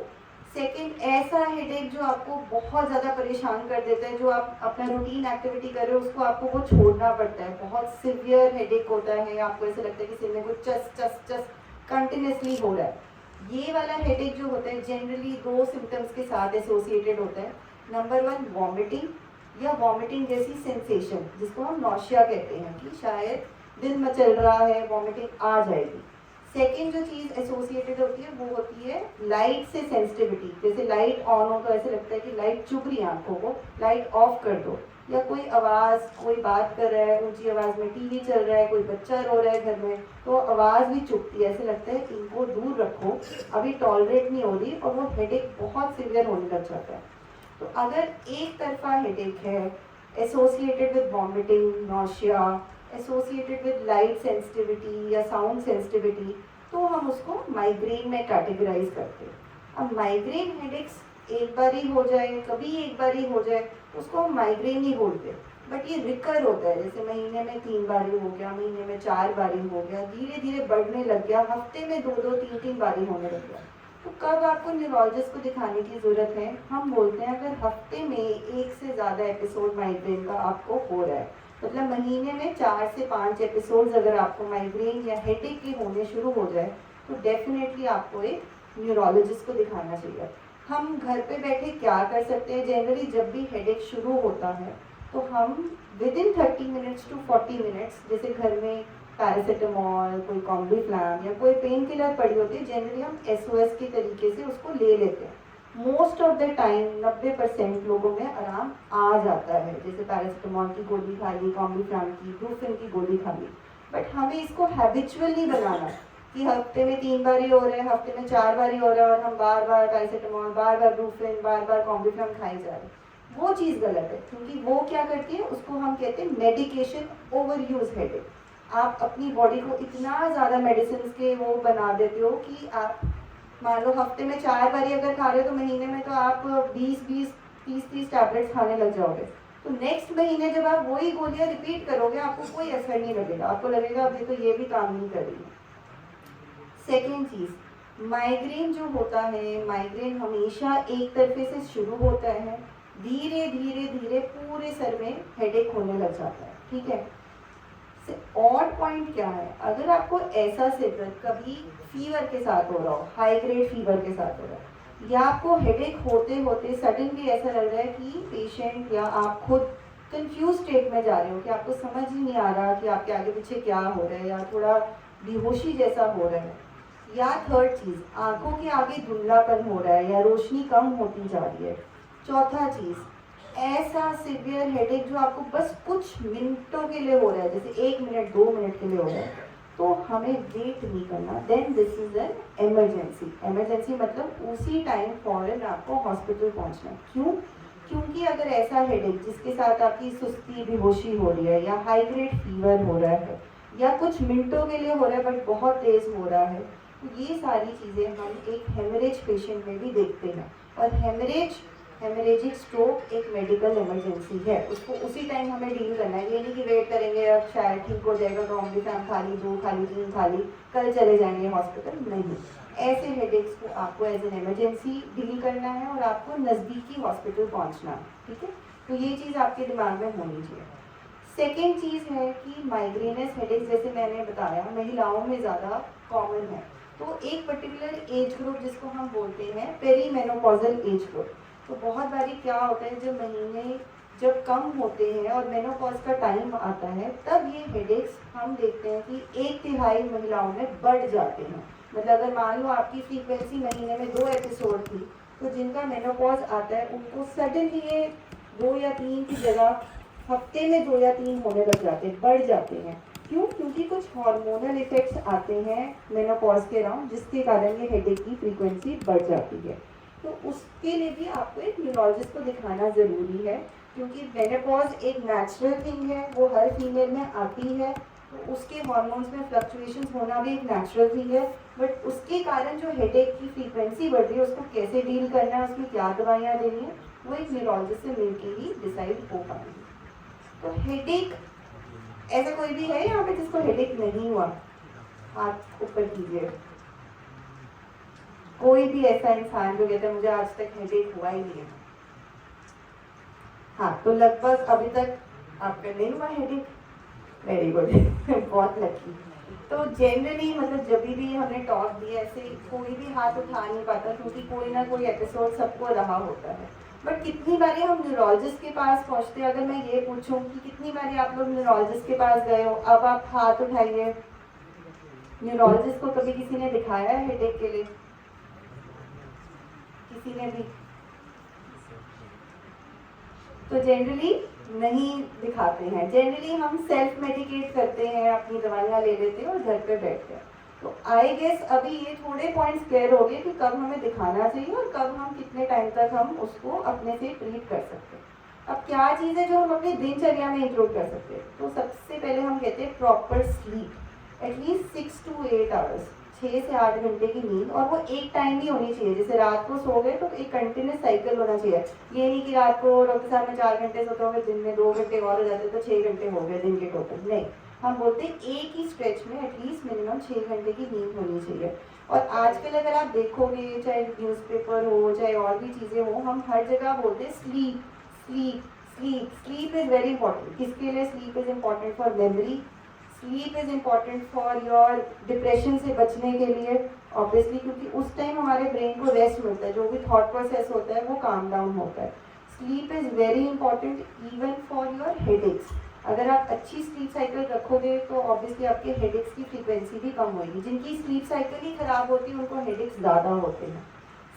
सेकंड ऐसा हेडेक जो आपको बहुत ज़्यादा परेशान कर देता है, जो आप अपना रूटीन एक्टिविटी कर रहे हो उसको आपको वो छोड़ना पड़ता है, बहुत सिवियर हेडेक होता है, आपको ऐसा लगता है कि सिर में कुछ चस चस चस कंटिन्यूसली हो रहा है। ये वाला हेडेक जो होता है जनरली 2 सिम्टम्स के साथ एसोसिएटेड होता है। नंबर 1 वॉमिटिंग या वॉमिटिंग जैसी सेंसेशन, जिसको हम नॉशिया कहते हैं, कि शायद दिल मचल रहा है, वॉमिटिंग आ जाएगी। सेकेंड जो चीज़ एसोसिएटेड होती है वो होती है लाइट से सेंसिटिविटी। जैसे लाइट ऑन हो तो ऐसे लगता है कि लाइट चुभ रही है आंखों को, लाइट ऑफ कर दो। या कोई आवाज़, कोई बात कर रहा है ऊंची आवाज़ में, टीवी चल रहा है, कोई बच्चा रो रहा है घर में, तो आवाज़ भी चुभती है, ऐसे लगता है इनको दूर रखो, अभी टॉलरेट नहीं हो रही, और वो हेडेक बहुत सीवियर होने लग जाता है। तो अगर एक तरफा हेडेक है associated with vomiting, nausea, associated with light sensitivity या साउंड सेंसिटिविटी, तो हम उसको माइग्रेन में कैटेगराइज करते हैं। अब माइग्रेन हेडेक्स एक बार ही हो जाए, कभी एक बार ही हो जाए, उसको हम माइग्रेन ही बोलते हैं। बट ये रिकर होता है, जैसे महीने में 3 बारी हो गया, महीने में 4 बारी हो गया, धीरे धीरे बढ़ने लग गया, हफ्ते में 2-2, 3-3 बारी होने लग गया। तो कब आपको न्यूरोलॉजिस्ट को दिखाने की ज़रूरत है? हम बोलते हैं अगर हफ्ते में 1 से ज़्यादा एपिसोड माइग्रेन का आपको हो रहा है, मतलब महीने में 4 से 5 एपिसोड्स अगर आपको माइग्रेन या हेडेक के होने शुरू हो जाए, तो डेफिनेटली आपको एक न्यूरोलॉजिस्ट को दिखाना चाहिए। हम घर पे बैठे क्या कर सकते हैं? जनरली जब भी हेडेक शुरू होता है तो हम विदिन 30 मिनट्स टू 40 मिनट्स, जैसे घर में पैरासीटामॉल, कोई कॉम्बीफ्लैम या कोई पेन किलर पड़ी होती है, जनरली हम SOS के तरीके से उसको ले लेते हैं। मोस्ट ऑफ द टाइम 90% लोगों में आराम आ जाता है, जैसे पैरासीटामॉल की गोली खा ली, कॉम्बीफ्लैम की, ब्रूफिन की गोली खा ली। बट हमें इसको हैबिचुअल नहीं बनाना कि हफ्ते में 3 बारी हो रहा है, हफ्ते में 4 बारी हो रहा है और हम बार बार पैरासीटामॉल, बार बार ब्रूफिन, बार बार कॉम्बीफ्लैम खाई जा रहे हैं। वो चीज़ गलत है, क्योंकि वो क्या करती है, उसको हम कहते हैं मेडिकेशन ओवर यूज हेडेक। आप अपनी बॉडी को इतना ज़्यादा मेडिसिन के वो बना देते हो कि आप मान लो हफ्ते में 4 बारी अगर खा रहे हो, तो महीने में तो आप 20-20, 30-30 टैबलेट्स खाने लग जाओगे। तो नेक्स्ट महीने जब आप वही गोलियां रिपीट करोगे, आपको कोई असर नहीं लगेगा, आपको लगेगा अभी तो ये भी काम नहीं कर रही है। सेकेंड चीज़, माइग्रेन जो होता है, माइग्रेन हमेशा एक तरफे से शुरू होता है, धीरे धीरे धीरे पूरे सर में हेडेक होने लग जाता है, ठीक है। ऑड पॉइंट क्या है, अगर आपको ऐसा सिर कभी फीवर के साथ हो रहा हो, हाई ग्रेड फीवर के साथ हो रहा है, या आपको हेडेक होते होते सडनली ऐसा लग रहा है कि पेशेंट या आप खुद कंफ्यूज स्टेट में जा रहे हो, कि आपको समझ ही नहीं आ रहा कि आपके आगे पीछे क्या हो रहा है, या थोड़ा बेहोशी जैसा हो रहा है, या थर्ड चीज़ आंखों के आगे धुंधलापन हो रहा है या रोशनी कम होती जा रही है, चौथा चीज़ ऐसा सिवियर हेडेक जो आपको बस कुछ मिनटों के लिए हो रहा है, जैसे 1 मिनट 2 मिनट के लिए हो रहा है, तो हमें वेट नहीं करना, then this is an emergency. Emergency मतलब उसी टाइम फौरन आपको हॉस्पिटल पहुंचना। क्यों? क्योंकि अगर ऐसा हेडेक जिसके साथ आपकी सुस्ती, बेहोशी हो रही है, या हाई ग्रेड फीवर हो रहा है, या कुछ मिनटों के लिए हो रहा है बट बहुत तेज हो रहा है, तो ये सारी चीज़ें हम एक हेमरेज पेशेंट में भी देखते हैं। और हेमरेजिक स्ट्रोक एक मेडिकल इमरजेंसी है, उसको उसी टाइम हमें डील करना है। ये नहीं कि वेट करेंगे अब शायद ठीक हो जाएगा, कॉम्बीफ्लैम खा ली, 2 खा ली, 3 खा ली, कल चले जाएंगे हॉस्पिटल, नहीं। ऐसे हेडेक्स को आपको एज एन इमरजेंसी डील करना है और आपको नज़दीकी हॉस्पिटल पहुंचना है, ठीक है। तो ये चीज़ आपके दिमाग में होनी चाहिए। सेकेंड चीज़ है कि माइग्रेनस हेडेक्स, जैसे मैंने बताया, महिलाओं में ज़्यादा कॉमन है। तो एक पर्टिकुलर एज ग्रुप जिसको हम बोलते हैं पेरीमेनोपॉजल एज ग्रुप, तो बहुत बारी क्या होता है, जब महीने जब कम होते हैं और मेनोपॉज का टाइम आता है, तब ये हेडेक्स हम देखते हैं कि 1/3 महिलाओं में बढ़ जाते हैं। मतलब अगर मान लो आपकी फ्रीक्वेंसी महीने में 2 एपिसोड थी, तो जिनका मेनोपॉज आता है उनको सडनली ये 2 या 3 की जगह हफ्ते में 2 या 3 होने लग जाते हैं, बढ़ जाते हैं। क्यों? क्योंकि कुछ हार्मोनल इफेक्ट्स आते हैं मेनोपॉज के अराउंड, जिसके कारण ये हेडेक की फ्रीक्वेंसी बढ़ जाती है। तो उसके लिए भी आपको एक न्यूरोलॉजिस्ट को दिखाना ज़रूरी है, क्योंकि मेनोपॉज एक नेचुरल थिंग है, वो हर फीमेल में आती है, तो उसके हार्मोन्स में फ्लक्चुएशंस होना भी एक नेचुरल थिंग है। बट उसके कारण जो हेडेक की फ्रीक्वेंसी बढ़ रही है, उसको कैसे डील करना है, उसमें क्या दवाइयाँ देनी है, वो एक न्यूरोलॉजिस्ट से मिलकर ही डिसाइड हो पाएगी। तो हेडेक, ऐसा कोई भी है यहाँ पे जिसको हेडेक नहीं हुआ? हाथ ऊपर कीजिए। कोई भी ऐसा इंसान जो कहता है मुझे आज तक हेडेक हुआ ही नहीं है? हाँ, तो लगभग अभी तक आपका नहीं हुआ हेडेक। वेरी गुड बहुत लकी। तो जनरली मतलब जब भी हमने टॉक दिया, ऐसे कोई भी हाथ उठा नहीं पाता, क्योंकि कोई ना कोई एपिसोड सबको रहा होता है। बट कितनी बारी हम न्यूरोलॉजिस्ट के पास पहुंचते हैं? अगर मैं ये पूछूं कि कितनी बारी आप लोग न्यूरोलॉजिस्ट के पास गए हो, अब आप हाथ उठाइए। न्यूरोलॉजिस्ट को कभी किसी ने दिखाया है हेडेक के लिए? किसी ने भी? तो जनरली नहीं दिखाते हैं। जनरली हम सेल्फ मेडिकेट करते हैं, अपनी दवाइयाँ ले लेते हैं और घर पे बैठते हैं। तो आई गेस अभी ये थोड़े पॉइंट्स क्लियर हो गए कि कब हमें दिखाना चाहिए और कब हम कितने टाइम तक हम उसको अपने से ट्रीट कर सकते हैं। अब क्या चीज़ है जो हम अपनी दिनचर्या में इंक्लूड कर सकते हैं? तो सबसे पहले हम कहते हैं proper sleep, at least 6 to 8 hours, 6 से 8 घंटे की नींद। और वो एक टाइम ही होनी चाहिए। जैसे रात को सो गए तो एक कंटिन्यूस साइकिल होना चाहिए। ये नहीं कि रात को डॉक्टर साहब में 4 घंटे सोते होंगे, दिन में 2 घंटे और हो जाते तो 6 घंटे हो गए दिन के टोटल। नहीं, हम बोलते हैं एक ही स्ट्रेच में एटलीस्ट मिनिमम 6 घंटे की नींद होनी चाहिए। और आजकल अगर आप देखोगे, चाहे न्यूज़पेपर हो चाहे और भी चीज़ें हो, हम हर जगह बोलते हैं sleep sleep sleep. Sleep is very important. किसके लिए sleep is important? For memory. Sleep is important for your depression से बचने के लिए, ऑब्वियसली, क्योंकि उस टाइम हमारे ब्रेन को रेस्ट मिलता है, जो भी थॉट प्रोसेस होता है वो काम डाउन होता है। Sleep is very important even for your headaches. अगर आप अच्छी स्लीप साइकिल रखोगे तो ऑब्वियसली आपके हेडेक्स की फ्रीक्वेंसी भी कम होगी। जिनकी स्लीप साइकिल ही खराब होती है उनको हेडेक्स ज़्यादा होते हैं।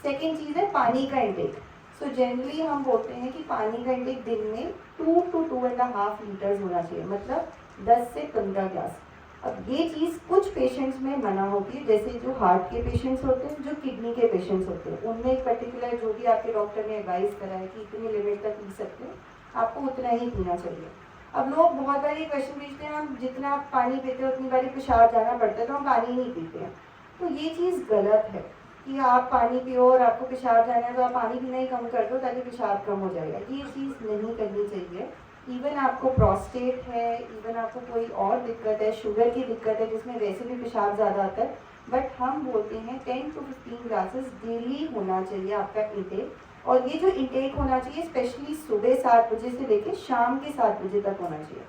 सेकेंड चीज़ है पानी का इंटेक। सो जनरली हम बोलते हैं कि पानी का इंटेक दिन में 2 to 2.5 लीटर्स होना चाहिए, मतलब 10 से 15 ग्लास। अब ये चीज़ कुछ पेशेंट्स में मना होती है, जैसे जो हार्ट के पेशेंट्स होते हैं, जो किडनी के पेशेंट्स होते हैं, उनमें एक पर्टिकुलर जो भी आपके डॉक्टर ने एडवाइस करा है कि इतनी लिमिट तक पी सकते हैं, आपको उतना ही पीना चाहिए। अब लोग बहुत बार ये क्वेश्चन पूछते हैं, हम जितना पानी पीते हैं उतनी बारी पेशाब जाना पड़ता है तो हम पानी नहीं पीते हैं। तो ये चीज़ गलत है कि आप पानी पियो और आपको पेशाब जाना है तो आप पानी पीना ही कम कर दो ताकि पेशाब कम हो जाएगा। ये चीज़ नहीं करनी चाहिए। इवन आपको प्रोस्टेट है, इवन आपको कोई और दिक्कत है, शुगर की दिक्कत है जिसमें वैसे भी पेशाब ज़्यादा आता है, बट हम बोलते हैं 10 to 15 ग्लासेस डेली होना चाहिए आपका इंटेक। और ये जो इंटेक होना चाहिए स्पेशली सुबह 7 बजे से लेकर शाम के 7 बजे तक होना चाहिए।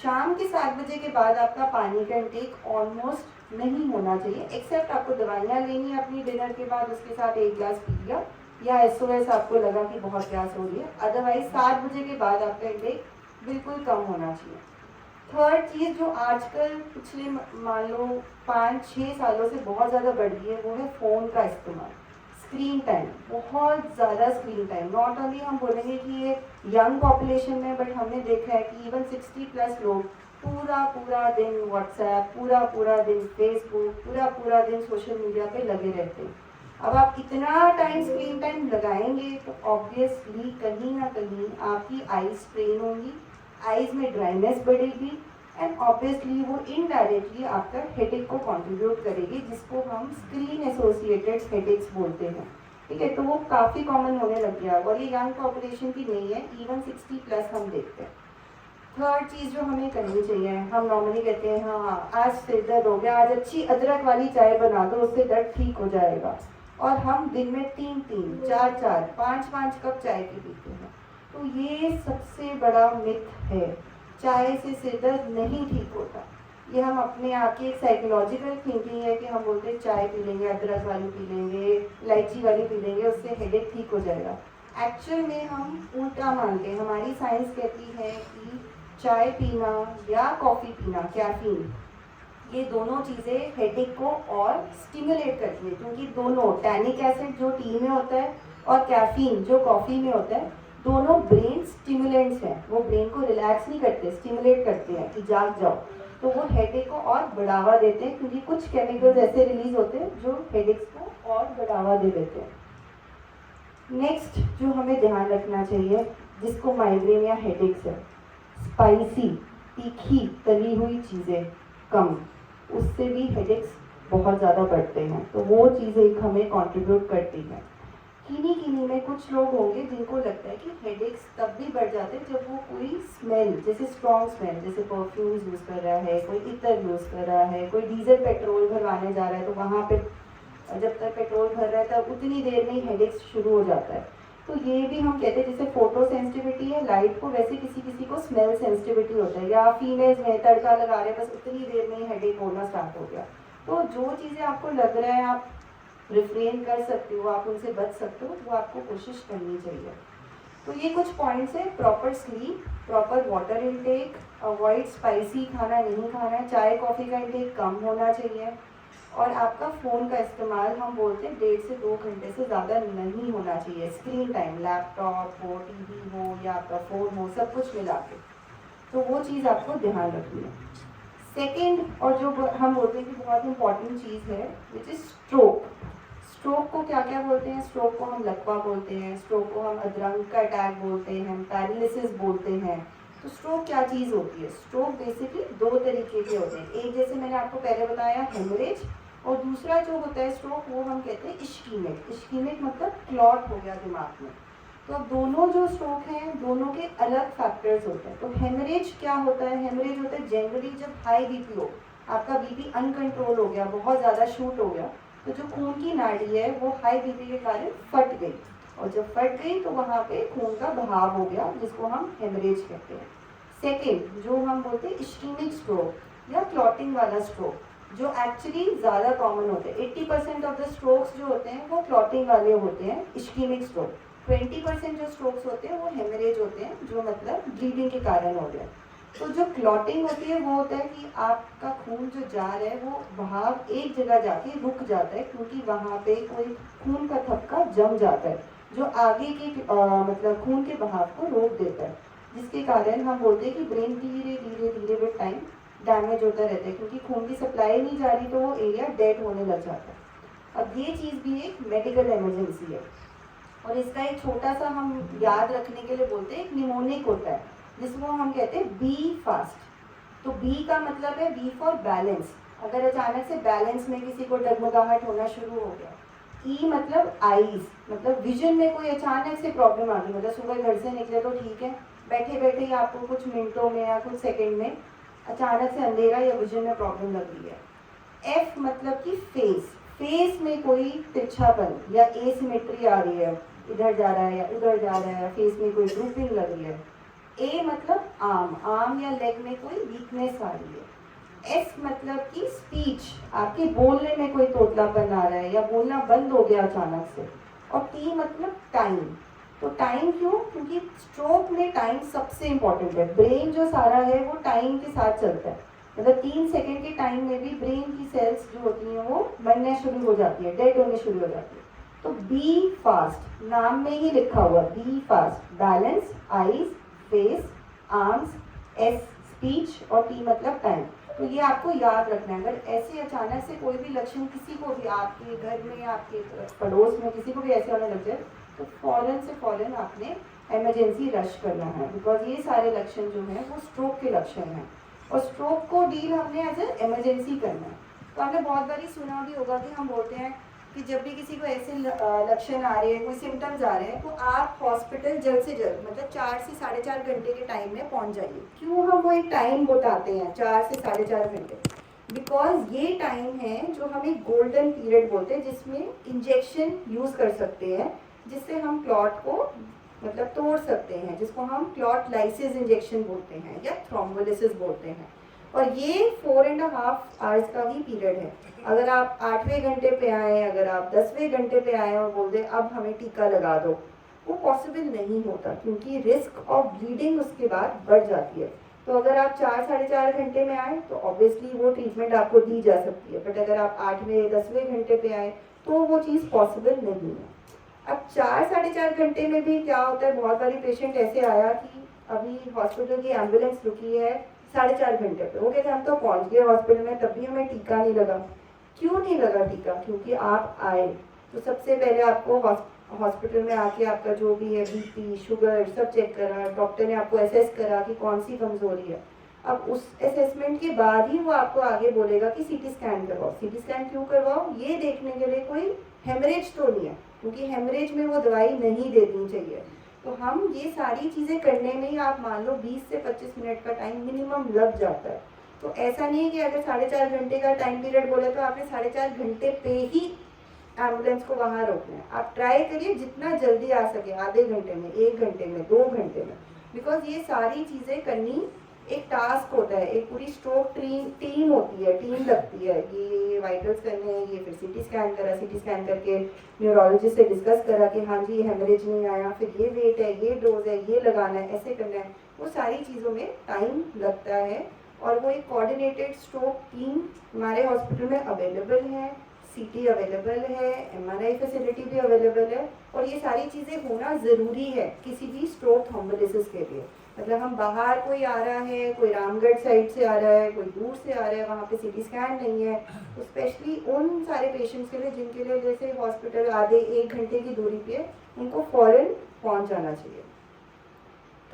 शाम के 7 बजे के बाद आपका पानी का इंटेक ऑलमोस्ट नहीं होना चाहिए, एक्सेप्ट आपको दवाइयाँ लेनी है अपनी डिनर के बाद, उसके साथ 1 ग्लास पी लिया, या SOS आपको लगा कि बहुत प्यास हो रही है। अदरवाइज 7 बजे के बाद आपका इंटेक बिल्कुल कम होना चाहिए। थर्ड चीज़ जो आजकल पिछले मान लो 5-6 सालों से बहुत ज़्यादा बढ़ गई है, वो है फ़ोन का इस्तेमाल। स्क्रीन टाइम, बहुत ज़्यादा स्क्रीन टाइम। नॉट ओनली हम बोलेंगे कि ये यंग पॉपुलेशन में, बट हमने देखा है कि इवन 60+ लोग पूरा दिन व्हाट्सएप, पूरा दिन फेसबुक, पूरा दिन सोशल मीडिया पे लगे रहते हैं। अब आप इतना टाइम स्क्रीन टाइम लगाएंगे तो ऑब्वियसली कहीं ना कहीं आपकी आईज स्ट्रेन होंगी, आईज में ड्राइनेस बढ़ेगी, एंड ऑब्वियसली वो इनडायरेक्टली आपका हेडेक को कंट्रीब्यूट करेगी, जिसको हम स्क्रीन एसोसिएटेड हेडेक्स बोलते हैं। ठीक है, तो वो काफ़ी कॉमन होने लग गया और ये यंग पॉपुलेशन की नहीं है, इवन 60+ हम देखते हैं। थर्ड चीज़ जो हमें करनी चाहिए, हम नॉर्मली कहते हैं हाँ आज सिर दर्द हो गया, आज अच्छी अदरक वाली चाय बना दो, उससे दर्द ठीक हो जाएगा, और हम दिन में 3-3, 4-4, 5-5 कप चाय की पीते हैं। तो ये सबसे बड़ा मिथ है, चाय से सिर दर्द नहीं ठीक होता। ये हम अपने आप की एक साइकोलॉजिकल थिंकिंग है कि हम बोलते हैं चाय पी लेंगे, अदरक वाली पी लेंगे, इलायची वाली पी लेंगे, उससे हेडेक ठीक हो जाएगा। एक्चुअल में हम उल्टा मानते हैं। हमारी साइंस कहती है कि चाय पीना या कॉफ़ी पीना, कैफीन, ये दोनों चीज़ें हेडेक को और स्टिमुलेट करती है, क्योंकि दोनों टैनिक एसिड जो टी में होता है और कैफीन जो कॉफ़ी में होता है, दोनों ब्रेन स्टिमुलेंट्स हैं। वो ब्रेन को रिलैक्स नहीं करते, स्टिमुलेट करते हैं कि जाग जाओ। तो वो हेडेक को और बढ़ावा देते हैं, क्योंकि कुछ केमिकल्स ऐसे रिलीज होते हैं जो हेडेक्स को और बढ़ावा दे देते हैं। नेक्स्ट जो हमें ध्यान रखना चाहिए, जिसको माइग्रेन या हेडेक्स है, स्पाइसी, तीखी तली हुई चीज़ें कम, उससे भी हेडेक्स बहुत ज़्यादा बढ़ते हैं। तो वो चीज़ें हमें कंट्रीब्यूट करती हैं। किन्हीं में कुछ लोग होंगे जिनको लगता है कि हेडेक्स तब भी बढ़ जाते हैं जब वो कोई स्मेल, जैसे स्ट्रॉन्ग स्मेल, जैसे परफ्यूम्स यूज़ कर रहा है, कोई इतर यूज़ कर रहा है, कोई डीजल पेट्रोल भरवाने जा रहा है, तो वहाँ पे जब तक पेट्रोल भर रहा है तब उतनी देर में ही हेडेक्स शुरू हो जाता है। तो ये भी हम कहते हैं, जैसे फोटो सेंसिटिविटी है लाइट को, वैसे किसी किसी को स्मेल सेंसिटिविटी होता है, या फीमेल्स में तड़का लगा रहे हैं बस उतनी देर में ही हेडेक होना स्टार्ट हो गया। तो जो चीज़ें आपको लग रहा है आप रिफ्रेन कर सकते हो, आप उनसे बच सकते हो, वो आपको कोशिश करनी चाहिए। तो ये कुछ पॉइंट्स है, proper sleep, proper water intake, avoid spicy खाना नहीं खाना है, चाय कॉफ़ी का इनटेक कम होना चाहिए, और आपका फ़ोन का इस्तेमाल हम बोलते हैं 1.5 से 2 घंटे से ज़्यादा नहीं होना चाहिए। स्क्रीन टाइम, लैपटॉप हो, टीवी हो या आपका फ़ोन हो, सब कुछ मिला के, तो वो चीज़ आपको ध्यान रखनी है। सेकेंड, और जो हम बोलते हैं कि बहुत इंपॉर्टेंट चीज़ है, विच इज़ स्ट्रोक। स्ट्रोक को क्या क्या बोलते हैं? स्ट्रोक को हम लकवा बोलते हैं, स्ट्रोक को हम अधरंग का अटैक बोलते हैं, पैरालिसिस बोलते हैं। तो स्ट्रोक क्या चीज़ होती है? स्ट्रोक बेसिकली 2 तरीके के होते हैं। एक, जैसे मैंने आपको पहले बताया, हेमरेज, और दूसरा जो होता है स्ट्रोक, वो हम कहते हैं इश्कीमिक। इश्कीमिक मतलब क्लॉट हो गया दिमाग में। तो अब दोनों जो स्ट्रोक हैं, दोनों के अलग फैक्टर्स होते हैं। तो हेमरेज क्या होता है? हेमरेज होता है जनरली जब हाई बीपी हो, आपका बीपी अनकंट्रोल हो गया, बहुत ज़्यादा शूट हो गया, तो जो खून की नाड़ी है वो हाई बीपी के कारण फट गई, और जब फट गई तो वहाँ पे खून का बहाव हो गया, जिसको हम हेमरेज कहते हैं। सेकेंड, जो हम बोलते हैं इश्कीमिक स्ट्रोक या क्लॉटिंग वाला स्ट्रोक, जो एक्चुअली ज़्यादा कॉमन होते हैं। 80% ऑफ द स्ट्रोक्स जो होते हैं वो क्लॉटिंग वाले होते हैं, इश्कीमिक स्ट्रोक। 20% जो स्ट्रोक्स होते हैं वो हेमरेज होते हैं, जो मतलब ब्लीडिंग के कारण हो गया। तो जो क्लॉटिंग होती है वो होता है कि आपका खून जो जा रहा है वो बहाव एक जगह जाके रुक जाता है, क्योंकि वहाँ पे कोई खून का थक्का जम जाता है जो आगे के मतलब खून के बहाव को रोक देता है, जिसके कारण हम बोलते हैं कि ब्रेन धीरे धीरे धीरे विद टाइम डैमेज होता रहता है, क्योंकि खून की सप्लाई नहीं जा रही तो वो एरिया डेड होने लग जाता है। अब ये चीज़ भी एक मेडिकल इमरजेंसी है, और इसका एक छोटा सा हम याद रखने के लिए बोलते हैं, एक निमोनिक होता है जिसको हम कहते हैं बी फास्ट। तो बी का मतलब है बी फॉर बैलेंस। अगर अचानक से बैलेंस में किसी को डगमगाहट होना शुरू हो गया। ई मतलब आईज, मतलब विजन में कोई अचानक से प्रॉब्लम आ गई, मतलब सुबह घर से निकले तो ठीक है, बैठे बैठे ही आपको कुछ मिनटों में या कुछ सेकंड में अचानक से अंधेरा या विजन में प्रॉब्लम लग रही है। एफ मतलब कि फेस, फेस में कोई तिरछापन या एसिमेट्री आ रही है, इधर जा रहा है या उधर जा रहा है, फेस में कोई ड्रूपिंग लग रही है। ए मतलब आर्म, आर्म या लेग में कोई वीकनेस आ रही है। एस मतलब कि स्पीच, आपके बोलने में कोई तोतलापन आ रहा है या बोलना बंद हो गया अचानक से। और टी मतलब टाइम। तो टाइम क्यों? क्योंकि स्ट्रोक में टाइम सबसे इम्पोर्टेंट है। ब्रेन जो सारा है वो टाइम के साथ चलता है, मतलब 3 सेकेंड के टाइम में भी ब्रेन की सेल्स जो होती हैं वो बनने शुरू हो जाती है, डेड होने शुरू हो जाती है। तो बी फास्ट, नाम में ही लिखा हुआ B fast, balance, eyes, face, arms, S speech, और टी मतलब टाइम। तो ये आपको याद रखना है। अगर ऐसे अचानक से कोई भी लक्षण किसी को भी, आपके घर में, आपके पड़ोस में किसी को भी ऐसे होने लग जाए, तो फ़ौरन से फ़ौरन आपने इमरजेंसी रश करना है, बिकॉज ये सारे लक्षण जो हैं वो स्ट्रोक के लक्षण हैं, और स्ट्रोक को डील हमने एज ए इमरजेंसी करना है। तो आपने बहुत बारी सुना भी होगा कि हम बोलते हैं कि जब भी किसी को ऐसे लक्षण आ रहे हैं, कोई सिम्टम्स आ रहे हैं, तो आप हॉस्पिटल जल्द से जल्द, मतलब 4 से 4.5 घंटे के टाइम में पहुंच जाइए। क्यों हम वो एक टाइम बताते हैं 4 से 4.5 घंटे? बिकॉज ये टाइम है जो हम एक गोल्डन पीरियड बोलते हैं, जिसमें इंजेक्शन यूज़ कर सकते हैं, जिससे हम क्लॉट को मतलब तोड़ सकते हैं, जिसको हम क्लॉट लाइसिस इंजेक्शन बोलते हैं या थ्रोम्बोलिसिस बोलते हैं। और ये 4.5 आवर्स का ही पीरियड है। अगर आप 8वें घंटे पे आए, अगर आप 10वें घंटे पे आए और बोल दें अब हमें टीका लगा दो, वो पॉसिबल नहीं होता, क्योंकि रिस्क ऑफ ब्लीडिंग उसके बाद बढ़ जाती है। तो अगर आप 4-4.5 घंटे में आए तो ऑब्वियसली वो ट्रीटमेंट आपको दी जा सकती है, बट अगर आप 8वें-10वें घंटे पे आए तो वो चीज़ पॉसिबल नहीं है। अब 4-4.5 घंटे में भी क्या होता है, बहुत बारी पेशेंट ऐसे आया कि अभी हॉस्पिटल की एम्बुलेंस रुकी है 4.5 घंटे पे, वो कहते हैं हम तो पहुंच गए हॉस्पिटल में, तब भी हमें टीका नहीं लगा। क्यों नहीं लगा टीका? क्योंकि आप आए तो सबसे पहले आपको हॉस्पिटल में आके आपका जो भी है बीपी, शुगर सब चेक करा, डॉक्टर ने आपको असेस करा कि कौन सी कमजोरी है। अब उस असेसमेंट के बाद ही वो आपको आगे बोलेगा कि सीटी स्कैन करवाओ। सीटी स्कैन क्यों करवाओ? ये देखने के लिए कोई हेमरेज तो नहीं है, क्योंकि हेमरेज में वो दवाई नहीं देनी चाहिए। तो हम ये सारी चीज़ें करने में ही आप मान लो 20 से 25 मिनट का टाइम मिनिमम लग जाता है। तो ऐसा नहीं है कि अगर 4.5 घंटे का टाइम पीरियड बोले तो आपने 4.5 घंटे पे ही एम्बुलेंस को वहाँ रोकना है। आप ट्राई करिए जितना जल्दी आ सके, आधे घंटे में, 1 घंटे में, 2 घंटे में, बिकॉज ये सारी चीज़ें करनी एक टास्क होता है, एक पूरी स्ट्रोक टीम होती है, टीम लगती है। ये वाइटल्स करने हैं, ये फिर सीटी स्कैन करा, सीटी स्कैन करके न्यूरोलॉजिस्ट से डिस्कस करा कि हाँ जी हेमरेज नहीं आया, फिर ये वेट है, ये डोज है, ये लगाना है, ऐसे करना है। वो सारी चीज़ों में टाइम लगता है और वो एक कोऑर्डिनेटेड स्ट्रोक टीम हमारे हॉस्पिटल में अवेलेबल है, सीटी अवेलेबल है, एमआरआई फैसिलिटी भी अवेलेबल है, और ये सारी चीज़ें होना ज़रूरी है किसी भी स्ट्रोक थ्रोम्बोलिसिस के लिए। मतलब हम बाहर कोई आ रहा है, कोई रामगढ़ साइड से आ रहा है, कोई दूर से आ रहा है, वहाँ पे सीटी स्कैन नहीं है, तो स्पेशली उन सारे पेशेंट्स के लिए जिनके लिए जैसे हॉस्पिटल आधे 1 घंटे की दूरी पे, उनको फ़ौरन पहुँच जाना चाहिए।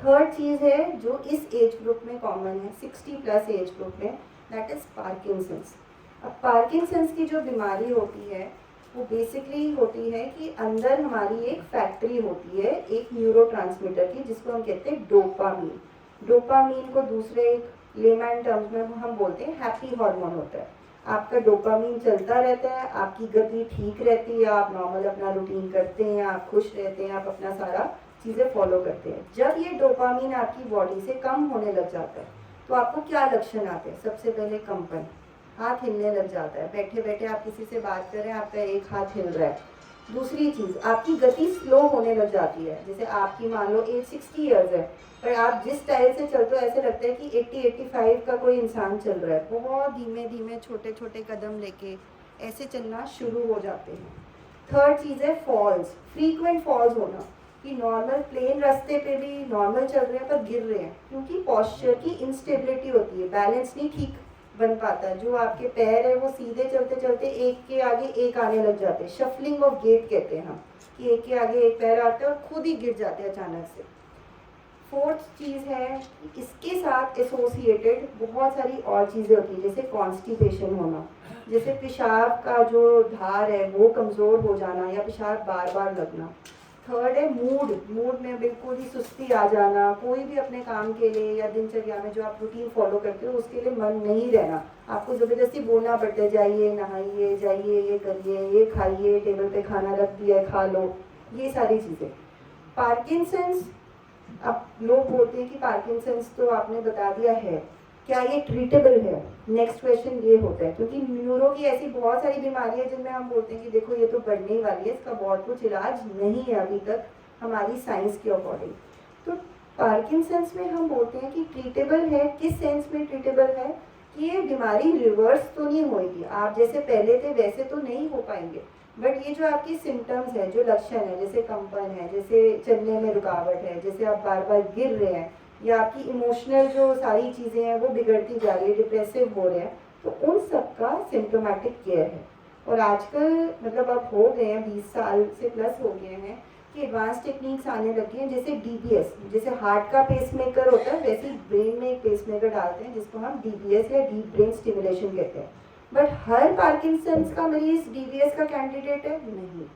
थर्ड चीज़ है जो इस एज ग्रुप में कॉमन है, 60+ एज ग्रुप में, दैट इज़ पार्किंसंस। अब पार्किंसंस की जो बीमारी होती है वो बेसिकली होती है कि अंदर हमारी एक फैक्ट्री होती है एक न्यूरोट्रांसमीटर की, जिसको हम कहते हैं डोपामीन। डोपामीन को दूसरे एक लेमैन टर्म्स में हम बोलते हैं हैप्पी हार्मोन होता है। आपका डोपामीन चलता रहता है, आपकी गति ठीक रहती है, आप नॉर्मल अपना रूटीन करते हैं, आप खुश रहते हैं, आप अपना सारा चीज़ें फॉलो करते हैं। जब ये डोपामीन आपकी बॉडी से कम होने लग जाता है तो आपको क्या लक्षण आते हैं? सबसे पहले कंपन, हाथ हिलने लग जाता है, बैठे बैठे आप किसी से बात कर रहे हैं, आपका एक हाथ हिल रहा है। दूसरी चीज़, आपकी गति स्लो होने लग जाती है। जैसे आपकी मान लो एज 60 ईयर्स है, पर आप जिस स्टाइल से चलते हो ऐसे लगता है कि 80-85 का कोई इंसान चल रहा है। बहुत धीमे धीमे छोटे छोटे कदम लेके ऐसे चलना शुरू हो जाते हैं। थर्ड चीज़ है फॉल्स, फ्रीक्वेंट फॉल्स होना, कि नॉर्मल प्लेन रास्ते पे भी नॉर्मल चल रहे हैं पर गिर रहे हैं, क्योंकि पॉस्चर की इंस्टेबिलिटी होती है, बैलेंस नहीं ठीक बन पाता। जो आपके पैर है वो सीधे चलते चलते एक के आगे एक आने लग जाते हैं, शफलिंग ऑफ गेट कहते हैं हम, कि एक के आगे एक पैर आता है और खुद ही गिर जाते हैं अचानक से। फोर्थ चीज़ है कि इसके साथ एसोसिएटेड बहुत सारी और चीज़ें होती हैं, जैसे कॉन्स्टिपेशन होना, जैसे पेशाब का जो धार है वो कमज़ोर हो जाना या पेशाब बार बार लगना। थर्ड है मूड में बिल्कुल ही सुस्ती आ जाना, कोई भी अपने काम के लिए या दिनचर्या में जो आप रूटीन फॉलो करते हो उसके लिए मन नहीं रहना, आपको ज़बरदस्ती बोलना पड़ता है जाइए नहाइए, जाइए ये करिए, ये खाइए, टेबल पे खाना रख दिया है खा लो, ये सारी चीज़ें। पार्किंसंस, अब लोग बोलते हैं कि पार्किंसंस तो आपने बता दिया है, क्या ये ट्रीटेबल है? नेक्स्ट क्वेश्चन ये होता है, क्योंकि न्यूरो की ऐसी बहुत सारी बीमारी है जिनमें हम बोलते हैं कि देखो ये तो बढ़ने ही वाली है, इसका बहुत कुछ इलाज नहीं है अभी तक हमारी साइंस के अकॉर्डिंग। तो पार्किंसंस में हम बोलते हैं कि ट्रीटेबल है। किस सेंस में ट्रीटेबल है? कि ये बीमारी रिवर्स तो नहीं होगी, आप जैसे पहले थे वैसे तो नहीं हो पाएंगे, बट ये जो आपकी सिम्टम्स है, जो लक्षण है, जैसे कंपन है, जैसे चलने में रुकावट है, जैसे आप बार बार गिर रहे हैं, या आपकी इमोशनल जो सारी चीज़ें हैं वो बिगड़ती जा रही है, डिप्रेसिव हो रहे हैं, तो उन सब का सिम्टोमेटिक केयर है। और आजकल मतलब अब हो गए हैं 20 साल से प्लस हो गए हैं कि एडवांस टेक्निक्स आने लगी हैं, जैसे DBS, जैसे हार्ट का पेसमेकर होता है वैसे ही ब्रेन में एक पेसमेकर डालते हैं जिसको हम DBS या डीप ब्रेन स्टिमुलेशन कहते हैं। बट हर पार्किंसंस का मरीज DBS का कैंडिडेट है नहीं।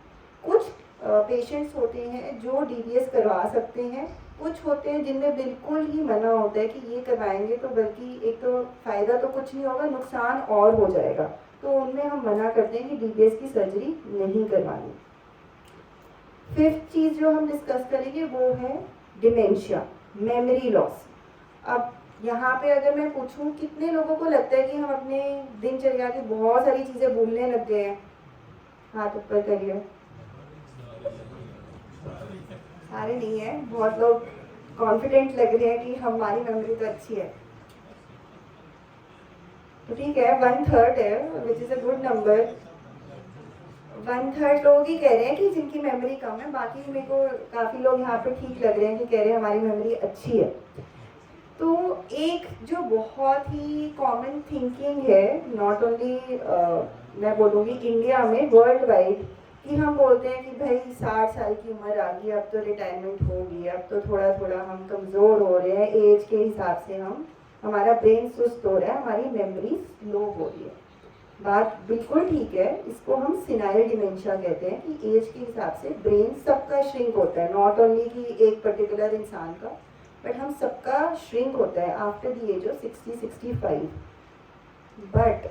कुछ पेशेंट्स होते हैं जो DBS करवा सकते हैं, कुछ होते हैं जिनमें बिल्कुल ही मना होता है कि ये करवाएंगे तो बल्कि एक तो फ़ायदा तो कुछ नहीं होगा, नुकसान और हो जाएगा, तो उनमें हम मना करते हैं कि DBS की सर्जरी नहीं करवानी। फिफ्थ चीज़ जो हम डिस्कस करेंगे वो है डिमेंशिया, मेमोरी लॉस। अब यहाँ पे अगर मैं पूछूं कितने लोगों को लगता है कि हम अपने दिनचर्या की बहुत सारी चीज़ें भूलने लग गए हैं? हाथ ऊपर करिए। सारे नहीं है, बहुत लोग कॉन्फिडेंट लग रहे हैं कि हमारी मेमोरी तो अच्छी है, तो ठीक है 1/3 है, which is a good number. 1/3 लोग ही कह रहे हैं कि जिनकी मेमोरी कम है, बाकी मेरे को काफ़ी लोग यहाँ पे ठीक लग रहे हैं कि कह रहे हैं हमारी मेमोरी अच्छी है। तो एक जो बहुत ही कॉमन थिंकिंग है, नॉट ओनली मैं बोलूँगी इंडिया में, वर्ल्ड वाइड, कि हम बोलते हैं कि भाई 60 साल की उम्र आ गई, अब तो रिटायरमेंट होगी, अब तो थोड़ा थोड़ा हम कमज़ोर हो रहे हैं, एज के हिसाब से हमारा ब्रेन सुस्त हो रहा है, हमारी मेमोरी स्लो हो रही है। बात बिल्कुल ठीक है, इसको हम सिनाइल डिमेंशिया कहते हैं कि एज के हिसाब से ब्रेन सबका श्रिंक होता है, नॉट ओनली कि एक पर्टिकुलर इंसान का, बट हम सबका श्रिंक होता है after the age of 60-65। But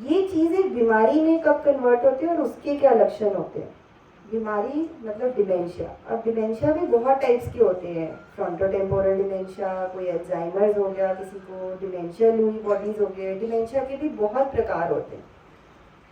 ये चीज़ एक बीमारी में कब कन्वर्ट होती है और उसके क्या लक्षण होते हैं? बीमारी मतलब डिमेंशिया। अब डिमेंशिया भी बहुत टाइप्स के होते हैं, फ्रंटोटेम्पोरल डिमेंशिया, कोई अल्जाइमर्स हो गया, किसी को डिमेंशिया लूई बॉडीज हो गए, डिमेंशिया के भी बहुत प्रकार होते हैं।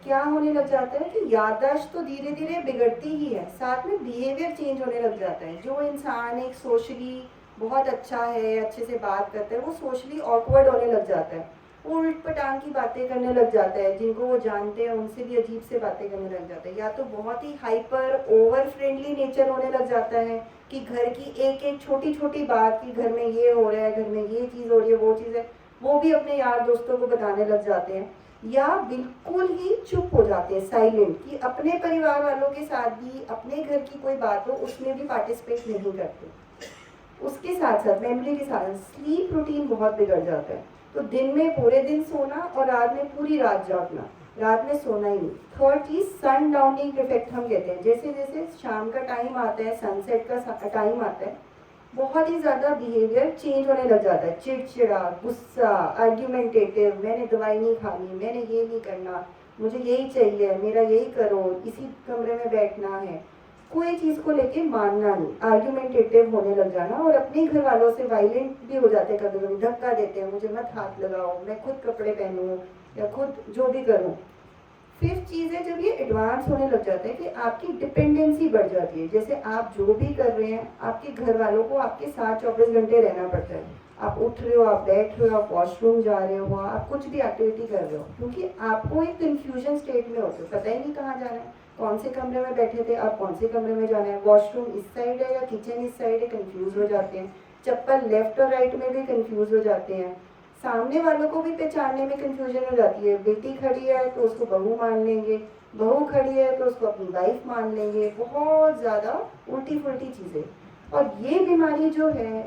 क्या होने लग जाता है कि याददाश्त तो धीरे धीरे बिगड़ती ही है, साथ में बिहेवियर चेंज होने लग जाता है। जो इंसान एक सोशली बहुत अच्छा है, अच्छे से बात करता है, वो सोशली ऑकवर्ड होने लग जाता है, वो उल्ट पटांग की बातें करने लग जाता है, जिनको वो जानते हैं उनसे भी अजीब से बातें करने लग जाता है, या तो बहुत ही हाइपर ओवर फ्रेंडली नेचर होने लग जाता है कि घर की एक एक छोटी छोटी बात, कि घर में ये हो रहा है, घर में ये चीज़ हो रही है, वो चीज़ है, वो भी अपने यार दोस्तों को बताने लग जाते हैं, या बिल्कुल ही चुप हो जाते हैं, साइलेंट, कि अपने परिवार वालों के साथ भी अपने घर की कोई बात हो उसमें भी पार्टिसिपेट नहीं करते। उसके साथ साथ मेमोरी के साथ स्लीप रूटीन बहुत बिगड़ जाता है, तो दिन में पूरे दिन सोना और रात में पूरी रात जागना, रात में सोना ही नहीं। थर्ड चीज़ सन डाउनिंग इफेक्ट हम कहते हैं, जैसे जैसे शाम का टाइम आता है, सनसेट का टाइम आता है, बहुत ही ज़्यादा बिहेवियर चेंज होने लग जाता है, चिड़चिड़ा, गुस्सा, आर्ग्यूमेंटेटिव, मैंने दवाई नहीं खानी, मैंने ये नहीं करना, मुझे यही चाहिए, मेरा यही करो, इसी कमरे में बैठना है, कोई चीज़ को लेके मानना नहीं, आर्ग्यूमेंटेटिव होने लग जाना, और अपने घर वालों से वायलेंट भी हो जाते हैं, कभी कभी धक्का देते हैं, मुझे मत हाथ लगाओ, मैं खुद कपड़े पहनूँ या खुद जो भी करूँ। फिफ्थ चीज़ है, जब ये एडवांस होने लग जाता है कि आपकी डिपेंडेंसी बढ़ जाती है, जैसे आप जो भी कर रहे हैं, आपके घर वालों को आपके साथ 24 घंटे रहना पड़ता है, आप उठ रहे हो, आप बैठ रहे हो, आप वॉशरूम जा रहे हो, आप कुछ भी एक्टिविटी कर रहे हो, क्योंकि आपको एक कन्फ्यूजन स्टेट में होते हो, पता ही नहीं कहाँ जाना है, कौन से कमरे में बैठे थे, आप कौन से कमरे में जाना है, वॉशरूम इस साइड है या किचन इस साइड है, कंफ्यूज हो जाते हैं, चप्पल लेफ्ट और राइट में भी कंफ्यूज हो जाते हैं, सामने वालों को भी पहचानने में कंफ्यूजन हो जाती है, बेटी खड़ी है तो उसको बहू मान लेंगे, बहू खड़ी है तो उसको अपनी वाइफ मान लेंगे, बहुत ज़्यादा उल्टी फुल्टी चीज़ें। और ये बीमारी जो है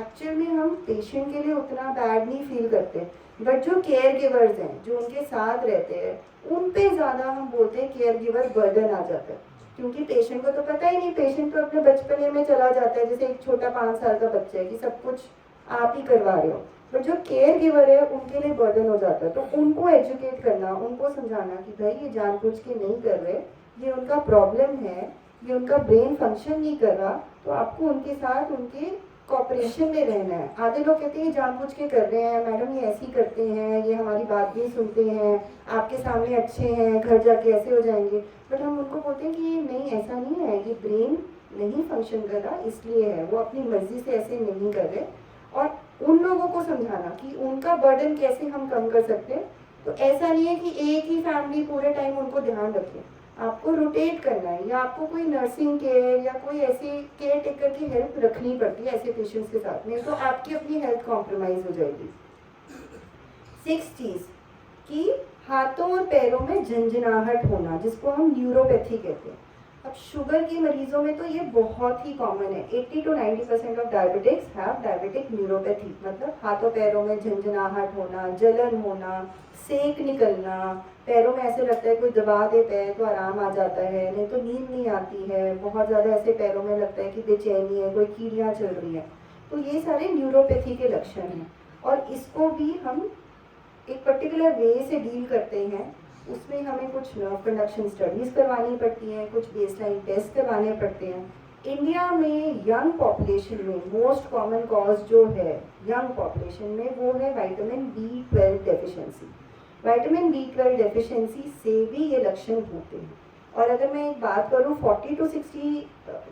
एक्चुअल में हम पेशेंट के लिए उतना बैड नहीं फील करते, बट जो केयर गिवर्स हैं, जो उनके साथ रहते हैं, उन पे ज़्यादा हम बोलते हैं केयर गिवर बर्डन आ जाता है, क्योंकि पेशेंट को तो पता ही नहीं, पेशेंट तो अपने बचपने में चला जाता है, जैसे एक छोटा 5 साल का बच्चा है कि सब कुछ आप ही करवा रहे हो, बट जो केयर गिवर है उनके लिए बर्डन हो जाता है। तो उनको एजुकेट करना, उनको समझाना कि भाई ये जानबूझ के नहीं कर रहे, ये उनका प्रॉब्लम है, ये उनका ब्रेन फंक्शन नहीं कर रहा, तो आपको उनके साथ उनके कॉपरेशन में रहना है। आधे लोग कहते हैं जानबूझ के कर रहे हैं मैडम, ये ऐसे ही करते हैं, ये हमारी बात नहीं सुनते हैं, आपके सामने अच्छे हैं, घर जाके ऐसे हो जाएंगे, बट हम उनको बोलते हैं कि नहीं, ऐसा नहीं है, ये ब्रेन नहीं फंक्शन कर रहा इसलिए है, वो अपनी मर्जी से ऐसे नहीं कर रहे। और उन लोगों को समझाना कि उनका बर्डन कैसे हम कम कर सकते हैं। तो ऐसा नहीं है कि एक ही फैमिली पूरे टाइम उनको ध्यान रखे, आपको रोटेट करना है, या आपको कोई नर्सिंग केयर या कोई ऐसी केयर टेकर की हेल्प रखनी पड़ती है ऐसे पेशेंट्स के साथ में, तो आपकी अपनी हेल्थ कॉम्प्रोमाइज हो जाएगी। 6 चीज़ कि हाथों और पैरों में झंझनाहट होना, जिसको हम न्यूरोपैथी कहते हैं। अब शुगर के मरीजों में तो ये बहुत ही कॉमन है, 80 to 90% of diabetics have diabetic neuropathy, मतलब हाथों पैरों में झंझनाहट होना, जलन होना, सेक निकलना, पैरों में ऐसे लगता है कोई दबा दे पैर तो आराम आ जाता है, नहीं तो नींद नहीं आती है, बहुत ज़्यादा ऐसे पैरों में लगता है कि बेचैनी है, कोई कीड़ियाँ चल रही हैं, तो ये सारे न्यूरोपैथी के लक्षण हैं। और इसको भी हम एक पर्टिकुलर वे से डील करते हैं, उसमें हमें कुछ नर्व कंडक्शन स्टडीज़ करवानी पड़ती हैं, कुछ बेसलाइन टेस्ट करवाने पड़ते हैं। इंडिया में यंग पॉपुलेशन में मोस्ट कॉमन कॉज जो है यंग पॉपुलेशन में, वो है vitamin B12 deficiency. Vitamin B12 deficiency से भी ये लक्षण होते हैं, और अगर मैं एक बात करूँ 40 to 60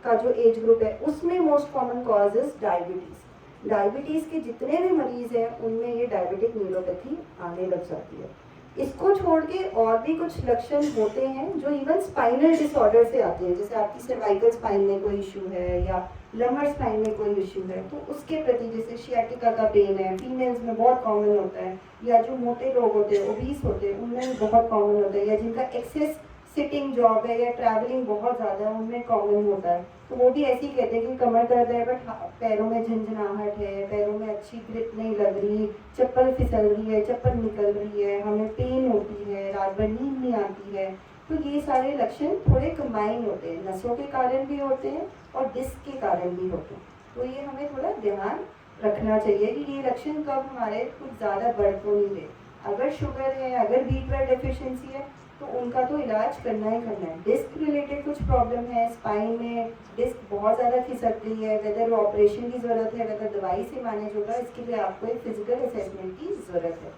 का जो एज ग्रुप है उसमें most common cause is diabetes. Diabetes के जितने भी मरीज़ हैं उनमें ये डायबिटिक न्यूरोपैथी आने लग जाती है। इसको छोड़ के और भी कुछ लक्षण होते हैं जो इवन स्पाइनल डिसऑर्डर से आते हैं, जैसे आपकी सर्वाइकल स्पाइन में कोई इशू है या लंबर स्पाइन में कोई इशू है तो उसके प्रति, जैसे शियाटिका का पेन है, फीमेल्स में बहुत कॉमन होता है, या जो मोटे लोग होते हैं, ओबीस होते हैं, उनमें भी बहुत कॉमन होता है, या जिनका एक्सेस सिटिंग जॉब है या ट्रैवलिंग बहुत ज़्यादा है उनमें कॉमन होता है। तो वो भी ऐसे ही कहते हैं कि कमर दर्द है बट पैरों में झंझनाहट है, पैरों में अच्छी ग्रिप नहीं लग रही, चप्पल फिसल रही है, चप्पल निकल रही है, हमें पेन होती है, रात भर नींद नहीं आती है। तो ये सारे लक्षण थोड़े कंबाइन होते हैं, नसों के कारण भी होते हैं और डिस्क के कारण भी होते हैं। तो ये हमें थोड़ा ध्यान रखना चाहिए कि ये लक्षण कब हमारे कुछ ज़्यादा बढ़ तो नहीं रहे। अगर शुगर है, अगर B12 डेफिशिएंसी है तो उनका तो इलाज करना ही करना है। डिस्क रिलेटेड कुछ प्रॉब्लम है, स्पाइन में डिस्क बहुत ज़्यादा खिसक रही है, वेदर ऑपरेशन की ज़रूरत है, वेदर दवाई से मैनेज होगा, इसके लिए आपको एक फिजिकल असेसमेंट की ज़रूरत है।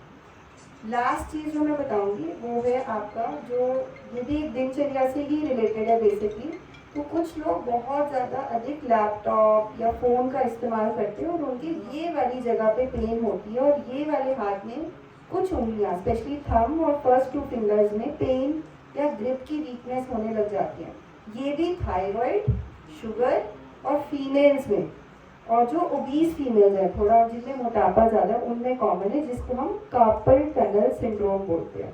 लास्ट चीज़ जो मैं बताऊंगी वो है आपका जो, ये भी एक दिनचर्या से ही रिलेटेड है बेसिकली। तो कुछ लोग बहुत ज़्यादा अधिक लैपटॉप या फ़ोन का इस्तेमाल करते हैं और उनकी ये वाली जगह पे पेन होती है और ये वाले हाथ में कुछ उंगलियां स्पेशली थंब और फर्स्ट 2 फिंगर्स में पेन या ग्रिप की वीकनेस होने लग जाती है। ये भी थायराइड, शुगर और फीमेल्स में, और जो ओबीस फीमेल्स हैं थोड़ा जिनमें मोटापा ज़्यादा उनमें कॉमन है, जिसको हम कार्पल टनल सिंड्रोम बोलते हैं।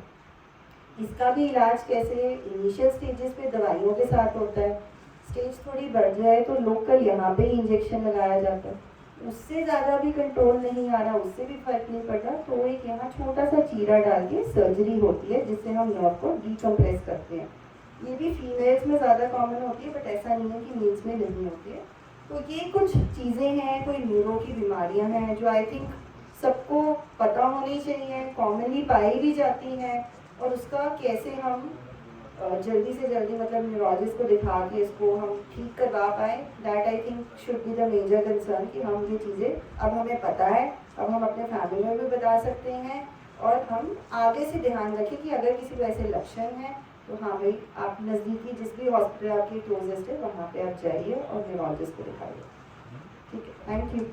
इसका भी इलाज कैसे, इनिशियल स्टेजेस पे दवाइयों के साथ होता है, स्टेज थोड़ी बढ़ जाए तो लोकल यहाँ पे इंजेक्शन लगाया जाता है, उससे ज़्यादा भी कंट्रोल नहीं आ रहा, उससे भी फर्क नहीं पड़ रहा तो एक यहाँ छोटा सा चीरा डाल के सर्जरी होती है जिससे हम नर्व को डीकम्प्रेस करते हैं। ये भी फीमेल्स में ज़्यादा कॉमन होती है बट ऐसा नहीं है कि मेल्स में नहीं होती है। तो ये कुछ चीज़ें हैं, कोई न्यूरो की बीमारियां हैं जो आई थिंक सबको पता होनी चाहिए, कॉमनली पाई भी जाती हैं, और उसका कैसे हम जल्दी से जल्दी मतलब न्यूरोलॉजिस्ट को दिखा के इसको हम ठीक करवा पाएँ, that I think should be the major concern कि हम ये चीज़ें अब हमें पता है, अब हम अपने फैमिली में भी बता सकते हैं और हम आगे से ध्यान रखें कि अगर किसी को ऐसे लक्षण हैं तो हाँ भाई आप नज़दीकी जिस भी हॉस्पिटल आपके क्लोजेस्ट है वहाँ पे आप जाइए और न्यूरोलॉजिस्ट को दिखाइए। ठीक है, थैंक यू।